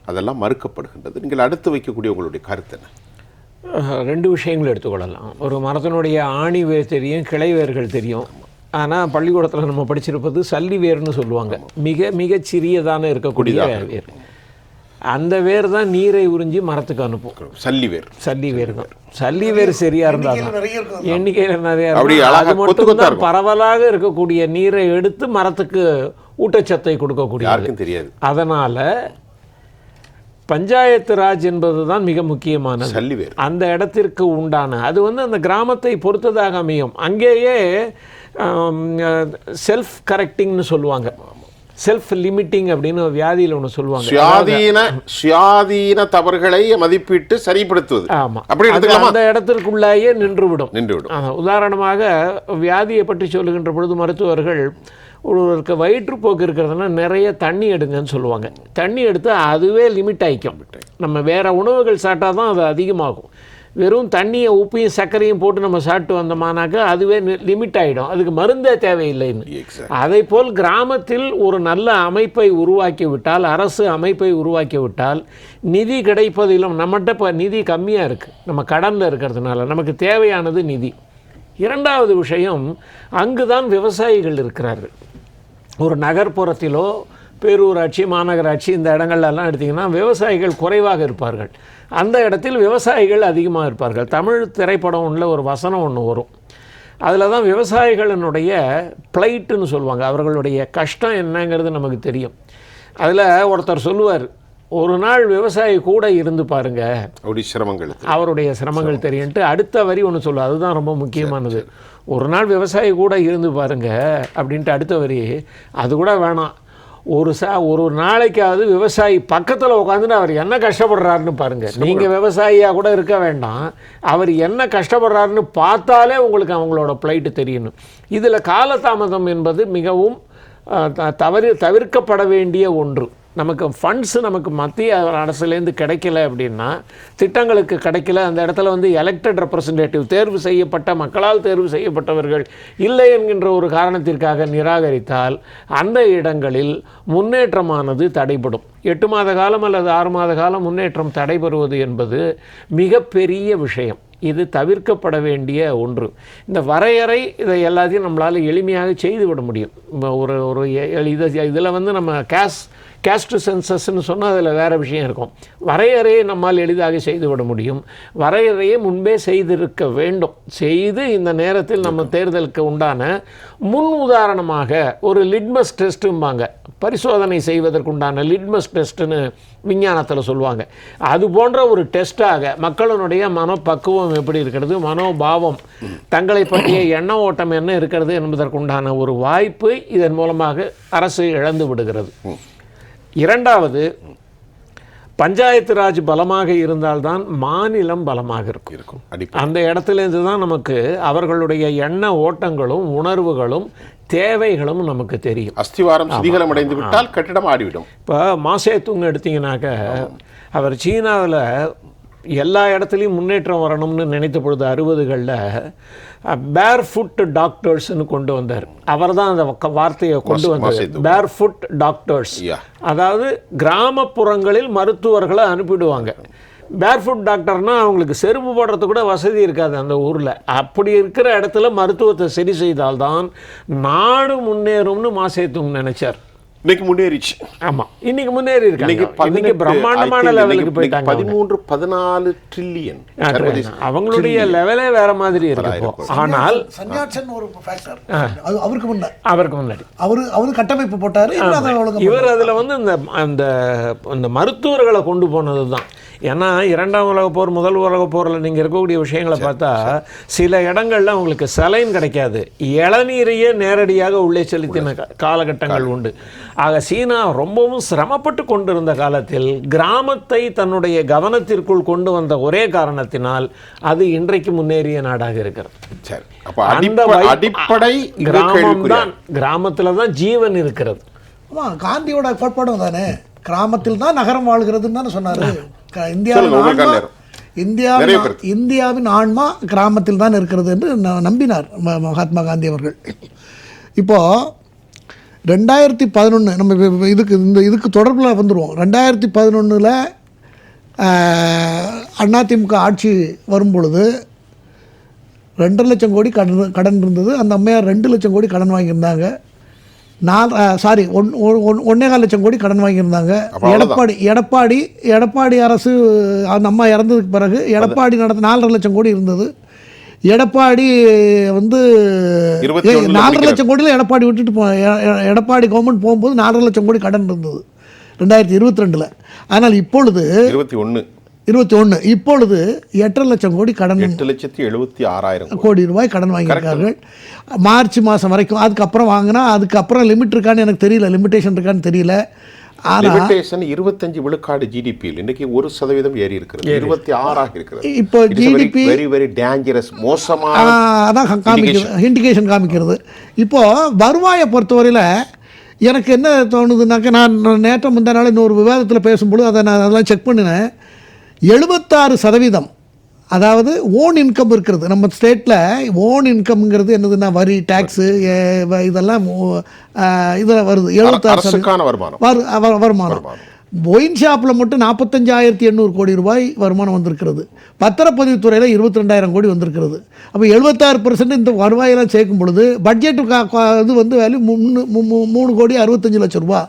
அதெல்லாம் மறுக்கப்படுகின்றது. நீங்கள் அடுத்து வைக்கக்கூடிய உங்களுடைய கருத்து என்ன? ரெண்டு விஷயங்கள் எடுத்துக்கொள்ளலாம். ஒரு மரத்தினுடைய ஆணி வேர் தெரியும், கிளை வேர்கள் தெரியும். ஆனால் பள்ளிக்கூடத்தில் நம்ம படிச்சிருப்பது சல்லி வேர்னு சொல்லுவாங்க. மிக மிக சிறியதான இருக்கக்கூடிய வேர். அந்த வேர் தான் நீரை உறிஞ்சி மரத்துக்கு அனுப்பும். சல்லி வேர். சல்லி வேர் தான். சல்லி வேர் சரியா இருந்தாலும் எண்ணிக்கையில் நிறைய அது மட்டும்தான் பரவலாக இருக்கக்கூடிய நீரை எடுத்து மரத்துக்கு ஊட்டச்சத்தை கொடுக்கக்கூடிய. யாருக்கும் தெரியாது. அதனால பஞ்சாயத்து ராஜ் என்பது தான் மிக முக்கியமானது. சல்லி வேர் அந்த இடத்திற்கு உண்டான அது அந்த கிராமத்தை பொறுத்ததாக அமையும். அங்கேயே செல்ஃப் கரெக்டிங்னு சொல்லுவாங்க, செல்ஃப் லிமிட்டிங் அப்படின்னு வியாதியில் ஒன்று சொல்லுவாங்க. சுயாதீன தவறுகளை மதிப்பிட்டு சரிப்படுத்துவது. ஆமாம், அந்த இடத்திற்குள்ளேயே நின்றுவிடும். உதாரணமாக வியாதியை பற்றி சொல்லுகின்ற பொழுது மருத்துவர்கள் ஒருவருக்கு வயிற்றுப்போக்கு இருக்கிறதுனா நிறைய தண்ணி எடுங்கன்னு சொல்லுவாங்க. தண்ணி எடுத்து அதுவே லிமிட் ஆகிக்கும். நம்ம வேறு உணவுகள் சாப்பிட்டா தான் அது அதிகமாகும். வெறும் தண்ணியை உப்பையும் சர்க்கரையும் போட்டு நம்ம சாப்பிட்டு வந்தோமானாக்கா அதுவே லிமிட் ஆகிடும், அதுக்கு மருந்தே தேவையில்லைன்னு. அதை போல் கிராமத்தில் ஒரு நல்ல அமைப்பை உருவாக்கிவிட்டால், அரசு அமைப்பை உருவாக்கிவிட்டால், நிதி கிடைப்பதிலும் நம்மகிட்ட இப்போ நிதி கம்மியாக இருக்குது, நம்ம கடனில் இருக்கிறதுனால நமக்கு தேவையானது நிதி. இரண்டாவது விஷயம், அங்கு தான் விவசாயிகள் இருக்கிறார்கள். ஒரு நகர்ப்புறத்திலோ பேரூராட்சி மாநகராட்சி இந்த இடங்கள்லாம் எடுத்திங்கன்னா விவசாயிகள் குறைவாக இருப்பார்கள். அந்த இடத்தில் விவசாயிகள் அதிகமாக இருப்பார்கள். தமிழ் திரைப்படம் உள்ள ஒரு வசனம் ஒன்று வரும், அதில் தான் விவசாயிகளினுடைய ப்ளைட்டுன்னு சொல்லுவாங்க, அவர்களுடைய கஷ்டம் என்னங்கிறது நமக்கு தெரியும். அதில் ஒருத்தர் சொல்லுவார், ஒரு நாள் விவசாயி கூட இருந்து பாருங்க, அவருடைய சிரமங்கள் தெரியும்ட்டு. அடுத்த வரி ஒன்று சொல்லுவார், அதுதான் ரொம்ப முக்கியமானது. ஒரு நாள் விவசாயி கூட இருந்து பாருங்க அப்படின்ட்டு அடுத்த வரி, அது கூட வேணாம், ஒரு நாளைக்காவது விவசாயி பக்கத்தில் உட்காந்துட்டு அவர் என்ன கஷ்டப்படுறாருன்னு பாருங்கள். நீங்கள் விவசாயியாக கூட இருக்க வேண்டாம், அவர் என்ன கஷ்டப்படுறாருன்னு பார்த்தாலே உங்களுக்கு அவங்களோட ப்ளைட்டு தெரியணும். இதில் காலதாமதம் என்பது மிகவும் தவிர்க்கப்பட வேண்டிய ஒன்று. நமக்கு ஃபண்ட்ஸு நமக்கு மத்திய அரசுலேருந்து கிடைக்கல அப்படின்னா, திட்டங்களுக்கு கிடைக்கல, அந்த இடத்துல எலெக்டட் ரெப்ரசன்டேட்டிவ் தேர்வு செய்யப்பட்ட மக்களால் தேர்வு செய்யப்பட்டவர்கள் இல்லை என்கின்ற ஒரு காரணத்திற்காக நிராகரித்தால் அந்த இடங்களில் முன்னேற்றமானது தடைபடும். 8 மாத காலம் அல்லது 6 மாத காலம் முன்னேற்றம் தடைபெறுவது என்பது மிகப்பெரிய விஷயம். இது தவிர்க்கப்பட வேண்டிய ஒன்று. இந்த வரையறை இதை எல்லாத்தையும் நம்மளால் எளிமையாக செய்துவிட முடியும். ஒரு இதில் நம்ம கேஸ்ட் சென்சஸ்ன்னு சொன்னால் அதில் வேறு விஷயம் இருக்கும். வரையறையை நம்மால் எளிதாக செய்துவிட முடியும். வரையறையை முன்பே செய்திருக்க வேண்டும். செய்து இந்த நேரத்தில் நம்ம தேர்தலுக்கு உண்டான முன் உதாரணமாக ஒரு லிட்மஸ் டெஸ்ட்டும்பாங்க, பரிசோதனை செய்வதற்குண்டான லிட்மஸ் டெஸ்ட்டுன்னு விஞ்ஞானத்தில் சொல்லுவாங்க. அது போன்ற ஒரு டெஸ்ட்டாக மக்களினுடைய மனப்பக்குவம் எப்படி இருக்கிறது, மனோபாவம், தங்களை பற்றிய எண்ண ஓட்டம் என்ன இருக்கிறது என்பதற்குண்டான ஒரு வாய்ப்பு இதன் மூலமாக அரசு இழந்து விடுகிறது. இரண்டாவது, பஞ்சாயத்து ராஜ் பலமாக இருந்தால்தான் மாநிலம் பலமாக இருக்கும். அந்த இடத்துலேருந்து தான் நமக்கு அவர்களுடைய எண்ண ஓட்டங்களும் உணர்வுகளும் தேவைகளும் நமக்கு தெரியும். அஸ்திவாரம் சிதிகலம் அடைந்து விட்டால் கட்டிடம் ஆடிவிடும். இப்போ மாசேத்துங் எடுத்தீங்கன்னாக்க, அவர் சீனாவில் எல்லா இடத்துலையும் முன்னேற்றம் வரணும்னு நினைத்த பொழுது 60களில் பேர் ஃபுட் டாக்டர்ஸ்னு கொண்டு வந்தார். அவர் தான் அந்த வார்த்தையை கொண்டு வந்தார், பேர் ஃபுட் டாக்டர்ஸ். அதாவது கிராமப்புறங்களில் மருத்துவர்களை அனுப்பிடுவாங்க. பேர்ஃபுட் டாக்டர்னால் அவங்களுக்கு செருப்பு போடுறது கூட வசதி இருக்காது அந்த ஊரில். அப்படி இருக்கிற இடத்துல மருத்துவத்தை சரி செய்தால்தான் நாடு முன்னேறும்னு மாசேத்துங் நினைச்சார். இன்னைக்கு முன்னேறிச்சு. ஆமாம், இன்னைக்கு முன்னேறி இருக்காங்க. இன்னைக்கு பிரம்மாண்டமான லெவலுக்கு போயிட்டாங்க. 13-14 ட்ரில்லியன் அவங்களுடைய லெவலே வேற மாதிரி இருக்கு. ஆனால் அவருக்கு முன்னாடி அவரு கட்டமைப்பு போட்டாரு. இவர் அதில் அந்த மருத்துவர்களை கொண்டு போனது தான். ஏன்னா 2ஆம் உலகப் போர், முதல் உலகப் போரில் நீங்கள் இருக்கக்கூடிய விஷயங்களை பார்த்தா சில இடங்கள்ல உங்களுக்கு சலைன் கிடைக்காது, இளநீரையே நேரடியாக உள்ளே செலுத்தின காலகட்டங்கள் உண்டு. ஆக சீனா ரொம்பவும் சிரமப்பட்டு கொண்டிருந்த காலத்தில் கிராமத்தை தன்னுடைய கவனத்திற்குள் கொண்டு வந்த ஒரே காரணத்தினால் அது இன்றைக்கு முன்னேறிய நாடாக இருக்கிறது. கிராமத்தில் தான் ஜீவன் இருக்கிறது. காந்தியோட கோட்பாடும் தானே, கிராமத்தில் தான் நகரம் வாழ்கிறதுன்னு தானே சொன்னாரு. இந்தியாவில் இந்தியாவின் ஆன்மா கிராமத்தில் தான் இருக்கிறது என்று நம்பினார் மகாத்மா காந்தி அவர்கள். இப்போது 2011 நம்ம இதுக்கு தொடர்பில் வந்துடுவோம். 2011 அதிமுக ஆட்சி வரும் பொழுது 2.5 லட்சம் கோடி கடன் இருந்தது. அந்த அம்மையார் 2 லட்சம் கோடி கடன் வாங்கியிருந்தாங்க. 1.25 லட்சம் கோடி கடன் வாங்கியிருந்தாங்க. எடப்பாடி அரசு அந்த அம்மா இறந்ததுக்கு பிறகு எடப்பாடி நடத்த 4.5 லட்சம் கோடி இருந்தது. எடப்பாடி வந்து 4.5 லட்சம் கோடியில் எடப்பாடி விட்டுட்டு எடப்பாடி கவர்மெண்ட் போகும்போது 4.5 லட்சம் கோடி கடன் இருந்தது 2022. ஆனால் இப்பொழுது 21 இப்பொழுது 8.5 லட்சம் கோடி கடன், 8,76,000 கோடி ரூபாய் கடன் வாங்கியிருக்கார்கள் மார்ச் மாதம் வரைக்கும். அதுக்கப்புறம் வாங்கினா அதுக்கப்புறம் லிமிட் இருக்கான்னு எனக்கு தெரியல, லிமிட்டேஷன் இருக்கான்னு தெரியல. லிமிட்டேஷன் 25 விழுக்காடு ஜிடிபி இன்னைக்கு 1% ஏறி இருக்கிறது, 26 இருக்கிறது. இப்போ ஜிடிபி வெரி வெரி டேஞ்சரஸ், மோசமான அதான் காமிக்கிறது, இண்டிகேஷன் காமிக்கிறது. இப்போது வருவாயை பொறுத்தவரையில் எனக்கு என்ன தோணுதுனாக்கா, நான் நேற்று முந்தா நாள் இன்னொரு விவாதத்தில் பேசும்பொழுது அதெல்லாம் செக் பண்ணினேன். 76% அதாவது ஓன் இன்கம் இருக்கிறது நம்ம ஸ்டேட்டில். ஓன் இன்கம்ங்கிறது என்னதுன்னா வரி, டேக்ஸு இதெல்லாம் இதில் வருது. 76% வருமானம். ஒயின் ஷாப்பில் மட்டும் 45,800 கோடி ரூபாய் வருமானம் வந்திருக்கிறது. பத்திரப்பதிவுத்துறையில் 22,000 கோடி வந்திருக்கிறது. அப்போ 76% இந்த வருவாயெல்லாம் சேர்க்கும் பொழுது பட்ஜெட்டு இது வந்து வேல்யூ 3,65 லட்சம் ரூபா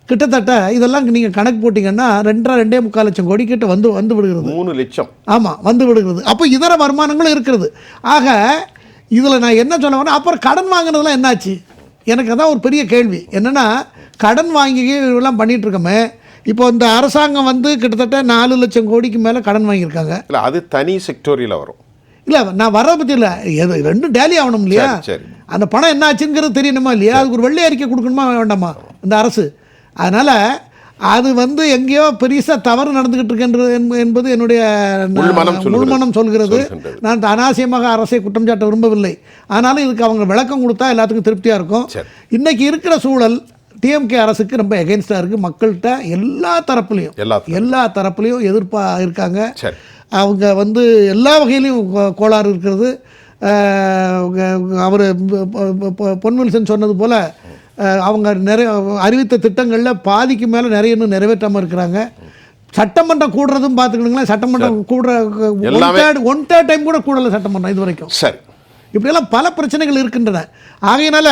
கிட்டத்தட்ட. இதெல்லாம் நீங்கள் கணக்கு போட்டிங்கன்னா 2.25 லட்சம் கோடி கிட்ட வந்து விடுகிறது. 3 லட்சம் ஆமாம் வந்து விடுகிறது. அப்போ இதர வருமானங்களும் இருக்கிறது. ஆக இதில் நான் என்ன சொல்ல வரேன், அப்புறம் கடன் வாங்கினதெல்லாம் என்னாச்சு? எனக்கு அதான் ஒரு பெரிய கேள்வி. என்னென்னா கடன் வாங்கி எல்லாம் பண்ணிகிட்ருக்கோமே. இப்போ இந்த அரசாங்கம் வந்து கிட்டத்தட்ட 4 லட்சம் கோடிக்கு மேலே கடன் வாங்கியிருக்காங்க. இல்லை, அது தனி செக்டோரியில் வரும். இல்லை, நான் வர பற்றி இல்லை, எது ரெண்டும் டேலி ஆகணும் இல்லையா? அந்த பணம் என்ன ஆச்சுங்கிறது தெரியணுமா இல்லையா? அதுக்கு ஒரு வெள்ளை அறிக்கை கொடுக்கணுமா வேண்டாமா இந்த அரசு? அதனால் அது வந்து எங்கேயோ பெருசாக தவறு நடந்துக்கிட்டு இருக்கின்றது என்பது என்னுடைய முழுமனம் சொல்கிறது. நான் அனாவசியமாக அரசை குற்றம் சாட்ட விரும்பவில்லை. ஆனாலும் இதுக்கு அவங்க விளக்கம் கொடுத்தா எல்லாத்துக்கும் திருப்தியாக இருக்கும். இன்றைக்கி இருக்கிற சூழல் டிஎம்கே அரசுக்கு ரொம்ப எகென்ஸ்டாக இருக்குது. மக்கள்கிட்ட எல்லா தரப்புலையும் எதிர்ப்பாக இருக்காங்க. அவங்க வந்து எல்லா வகையிலையும் கோளாறு இருக்கிறது. அவர் பொன்வில்சன் சொன்னது போல் அவங்க நிறைய அறிவித்த திட்டங்களில் பாதிக்கு மேலே நிறைய இன்னும் நிறைவேற்றாமல் இருக்கிறாங்க. சட்டமன்றம் கூடுறதும் பார்த்துக்கணுங்களேன். சட்டமன்றம் கூடுற ஒன் தேர்ட் டைம் கூட கூடலை சட்டமன்றம் இது வரைக்கும். சரி, இப்படியெல்லாம் பல பிரச்சனைகள் இருக்கின்றன. ஆகையினால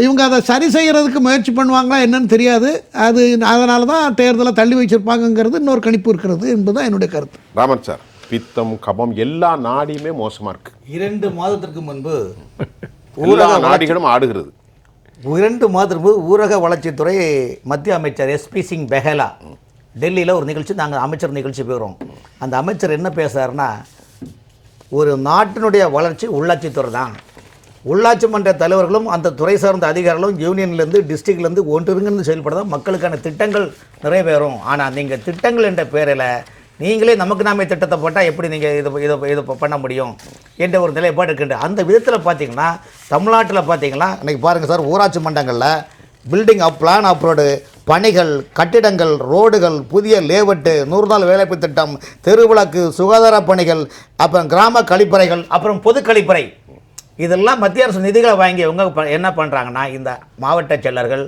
இவங்க அதை சரி செய்கிறதுக்கு முயற்சி பண்ணுவாங்களா என்னன்னு தெரியாது. அதனால தான் தேர்தலை தள்ளி வச்சிருப்பாங்கங்கிறது இன்னொரு கணிப்பு இருக்கிறது என்பதுதான் என்னுடைய கருத்து. ராமன் சார், பித்தம் கபம் எல்லா நாடியுமே மோசமாக இருக்குது. 2 மாதத்திற்கு முன்பு எல்லா நாடுகளும் ஆடுகிறது. 2 மாதத்திற்கு முன்பு ஊரக வளர்ச்சித்துறை மத்திய அமைச்சர் SP சிங் பெஹலா டெல்லியில் ஒரு நிகழ்ச்சி, நாங்கள் அமைச்சர் நிகழ்ச்சி போகிறோம். அந்த அமைச்சர் என்ன பேசுகிறாருன்னா, ஒரு நாட்டினுடைய வளர்ச்சி உள்ளாட்சித்துறை தான். உள்ளாட்சி மன்ற தலைவர்களும் அந்த துறை சார்ந்த அதிகாரிகளும் யூனியன்லேருந்து டிஸ்ட்ரிக்ட்லேருந்து ஒன்றிருந்து செயல்பட மக்களுக்கான திட்டங்கள் நிறைவேறும். ஆனால் நீங்கள் திட்டங்கள் என்ற பேரில் நீங்களே நமக்கு நாமே திட்டத்தை போட்டால் எப்படி நீங்கள் இதை பண்ண முடியும் என்ற ஒரு நிலைப்பாடு இருக்கின்ற. அந்த விதத்தில் பார்த்தீங்கன்னா தமிழ்நாட்டில் பார்த்தீங்கன்னா இன்றைக்கி பாருங்கள் சார், ஊராட்சி மன்றங்களில் பில்டிங் பிளான் அப்ரோடு பணிகள், கட்டிடங்கள், ரோடுகள், புதிய லேவட்டு, 100 நாள் வேலைப்பு திட்டம், தெருவிளக்கு, சுகாதார பணிகள், அப்புறம் கிராம கழிப்பறைகள், அப்புறம் பொது கழிப்பறை, இதெல்லாம் மத்திய அரசு நிதிகளை வாங்கி இவங்க என்ன பண்ணுறாங்கன்னா, இந்த மாவட்ட செயலர்கள்,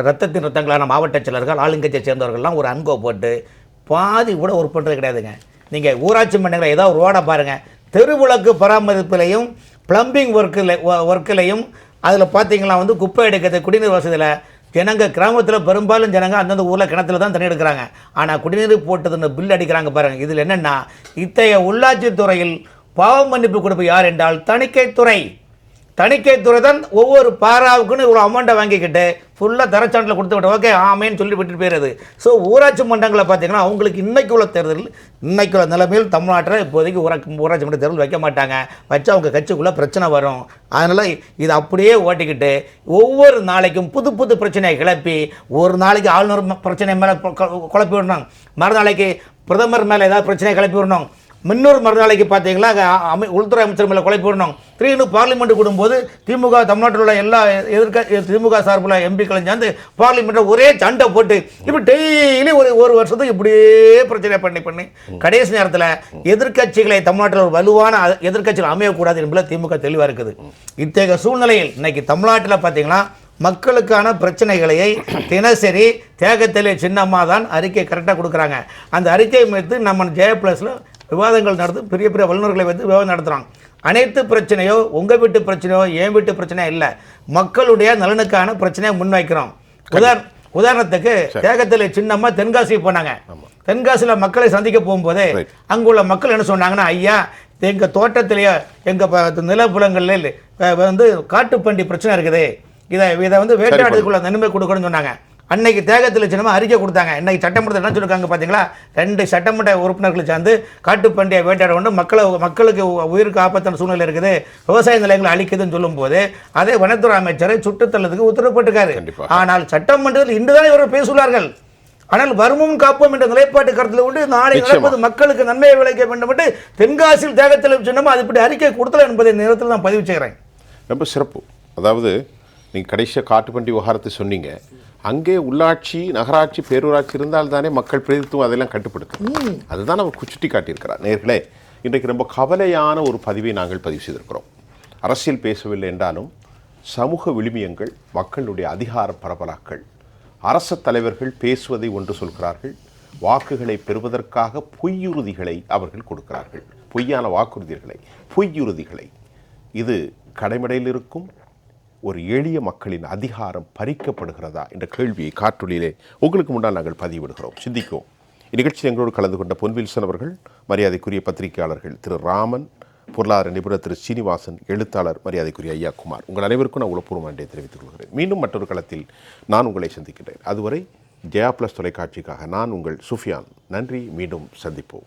ரத்தங்களான மாவட்ட செயலர்கள், ஆளுங்கட்சியை சேர்ந்தவர்கள்லாம் ஒரு அன்கோ போட்டு பாதி கூட ஒர்க் பண்ணுறது கிடையாதுங்க. நீங்கள் ஊராட்சி மன்றங்களை ஏதாவது ஒரு ரோடை பாருங்கள், தெருவிளக்கு பராமரிப்பிலையும் ப்ளம்பிங் ஒர்க்கிலையும் அதில் பார்த்தீங்களா வந்து குப்பை எடுக்கிறது, குடிநீர் வசதியில் ஜனங்க கிராமத்தில் பெரும்பாலும் ஜனங்க அந்தந்த ஊரில் கிணத்துல தான் தண்ணி எடுக்கிறாங்க. ஆனால் குடிநீர் போட்டதுன்னு பில் அடிக்கிறாங்க பாருங்கள். இதில் என்னென்னா, இத்தகைய உள்ளாட்சித்துறையில் பாவ மன்னிப்பு கொடுப்பு யார் என்றால் தணிக்கைத்துறை தான் ஒவ்வொரு பாராவுக்குன்னு இவ்வளோ அமௌண்ட்டை வாங்கிக்கிட்டு ஃபுல்லாக தரச்சாண்டில் கொடுத்துக்கிட்டு ஓகே ஆமேன்னு சொல்லி விட்டுட்டு போயிடுது. ஸோ ஊராட்சி மன்றங்களை பார்த்தீங்கன்னா அவங்களுக்கு இன்றைக்கு உள்ள தேர்தல், இன்றைக்கு உள்ள நிலைமையில் தமிழ்நாட்டில் இப்போதைக்கு ஊராட்சி மன்ற தேர்தல் வைக்க மாட்டாங்க. வச்சு அவங்க கட்சிக்குள்ளே பிரச்சனை வரும். அதனால் இதை அப்படியே ஓட்டிக்கிட்டு ஒவ்வொரு நாளைக்கும் புது புது பிரச்சனையை கிளப்பி, ஒரு நாளைக்கு ஆளுநர் பிரச்சனை மேலே குழப்பி விடணும், மறுநாளைக்கு பிரதமர் மேலே ஏதாவது பிரச்சனையை கிளப்பி விடணும், முன்னூறு மறுநாளைக்கு பார்த்தீங்களா உள்துறை அமைச்சர் மேலே கொலை போடணும். திடீர்னு பார்லிமெண்ட் கூடும்போது திமுக தமிழ்நாட்டில் உள்ள எல்லா திமுக சார்பில் எம்பிக்களும் சேர்ந்து பார்லிமெண்ட்டில் ஒரே சண்டை போட்டு இப்படி டெய்லி ஒரு வருஷத்துக்கு இப்படியே பிரச்சனை பண்ணி கடைசி நேரத்தில் எதிர்க்கட்சிகளை தமிழ்நாட்டில் ஒரு வலுவான எதிர்க்கட்சிகள் அமையக்கூடாது என்பதில் திமுக தெளிவாக இருக்குது. இத்தகைய சூழ்நிலையில் இன்னைக்கு தமிழ்நாட்டில் பார்த்தீங்கன்னா மக்களுக்கான பிரச்சனைகளையை தினசரி தியாகத்திலே சின்னம்மா தான் அறிக்கை கரெக்டாக கொடுக்குறாங்க. அந்த அறிக்கையை வைத்து நம்ம J+ல விவாதங்கள் நடத்து பெரிய பெரிய வல்லுநர்களை வைத்து விவாதம் நடத்துகிறாங்க. அனைத்து பிரச்சனையோ உங்கள் வீட்டு பிரச்சனையோ என் வீட்டு பிரச்சனையோ இல்லை, மக்களுடைய நலனுக்கான பிரச்சனையை முன்வைக்கிறோம். உதாரணத்துக்கு தியாகத்திலே சின்னம்மா தென்காசி போனாங்க. தென்காசியில் மக்களை சந்திக்க போகும்போதே அங்குள்ள மக்கள் என்ன சொன்னாங்கன்னா, ஐயா எங்கள் தோட்டத்திலேயே எங்கள் நிலப்புலங்களில் வந்து காட்டுப்பன்றி பிரச்சனை இருக்குது, இதை வேட்டையாடுறதுக்குள்ள நன்மை கொடுக்கணும்னு சொன்னாங்க. அன்னைக்கு தியாகத்தில் சின்னமாக அறிக்கை கொடுத்தாங்க. இன்னைக்கு சட்டமன்றத்தில் என்ன சொல்லியிருக்காங்க பார்த்தீங்களா, 2 சட்டமன்ற உறுப்பினர்கள் சேர்ந்து காட்டுப்பண்டியை வேட்டையாட கொண்டு மக்களுக்கு உயிருக்கு ஆபத்தான சூழ்நிலை இருக்குது, விவசாய நிலையங்களை அழிக்குதுன்னு சொல்லும்போது அதே வனத்துறை அமைச்சரை சுட்டுத்தள்ளதுக்கு உத்தரவிட்டிருக்காரு. ஆனால் சட்டமன்றத்தில் இன்றுதான் இவர்கள் பேசுகிறார்கள். ஆனால் வருமும் காப்போம் என்ற நிலைப்பாட்டு கருத்தில் கொண்டு நாளை நடப்பது மக்களுக்கு நன்மையை விளைவிக்க வேண்டும் என்று தென்காசியில் தியாகத்தில் சின்னமாக அது இப்படி அறிக்கை கொடுத்தல என்பதை நேரத்தில் நான் பதிவு செய்கிறேன். ரொம்ப சிறப்பு. அதாவது நீங்கள் கடைசியாக காட்டுப்பண்டி விவகாரத்தை சொன்னீங்க. அங்கே உள்ளாட்சி, நகராட்சி, பேரூராட்சி இருந்தால் தானே மக்கள் பிரதித்துவம் அதெல்லாம் கட்டுப்படுத்தும். அதுதான் நம்ம சுட்டி காட்டியிருக்கிறார். நேர்களே, இன்றைக்கு ரொம்ப கவலையான ஒரு பதிவை நாங்கள் பதிவு செய்திருக்கிறோம். அரசியல் பேசவில்லை என்றாலும் சமூக விழுமியங்கள், மக்களுடைய அதிகார பரபலாக்கள், அரச தலைவர்கள் பேசுவதை ஒன்று சொல்கிறார்கள், வாக்குகளை பெறுவதற்காக பொய்யுறுதிகளை அவர்கள் கொடுக்கிறார்கள். பொய்யான வாக்குறுதிகளை, பொய்யுறுதிகளை. இது கடைமடையில் இருக்கும் ஒரு எளிய மக்களின் அதிகாரம் பறிக்கப்படுகிறதா என்ற கேள்வியை காற்றொலியிலே உங்களுக்கு முன்னால் நாங்கள் பதிவிடுகிறோம். சிந்திக்கும். இந்நிகழ்ச்சியில் எங்களோடு கலந்து கொண்ட பொன்வில்சன் அவர்கள், மரியாதைக்குரிய பத்திரிகையாளர்கள் திரு ராமன், பொருளாதார நிபுணர் திரு சீனிவாசன், எழுத்தாளர் மரியாதைக்குரிய ஐயா குமார், உங்கள் அனைவருக்கும் நான் உளப்பூர்வ நன்றியை தெரிவித்துக் கொள்கிறேன். மீண்டும் மற்றொரு களத்தில் நான் உங்களை சந்திக்கின்றேன். அதுவரை J+ தொலைக்காட்சிக்காக நான் உங்கள் சுஃபியான். நன்றி. மீண்டும் சந்திப்போம்.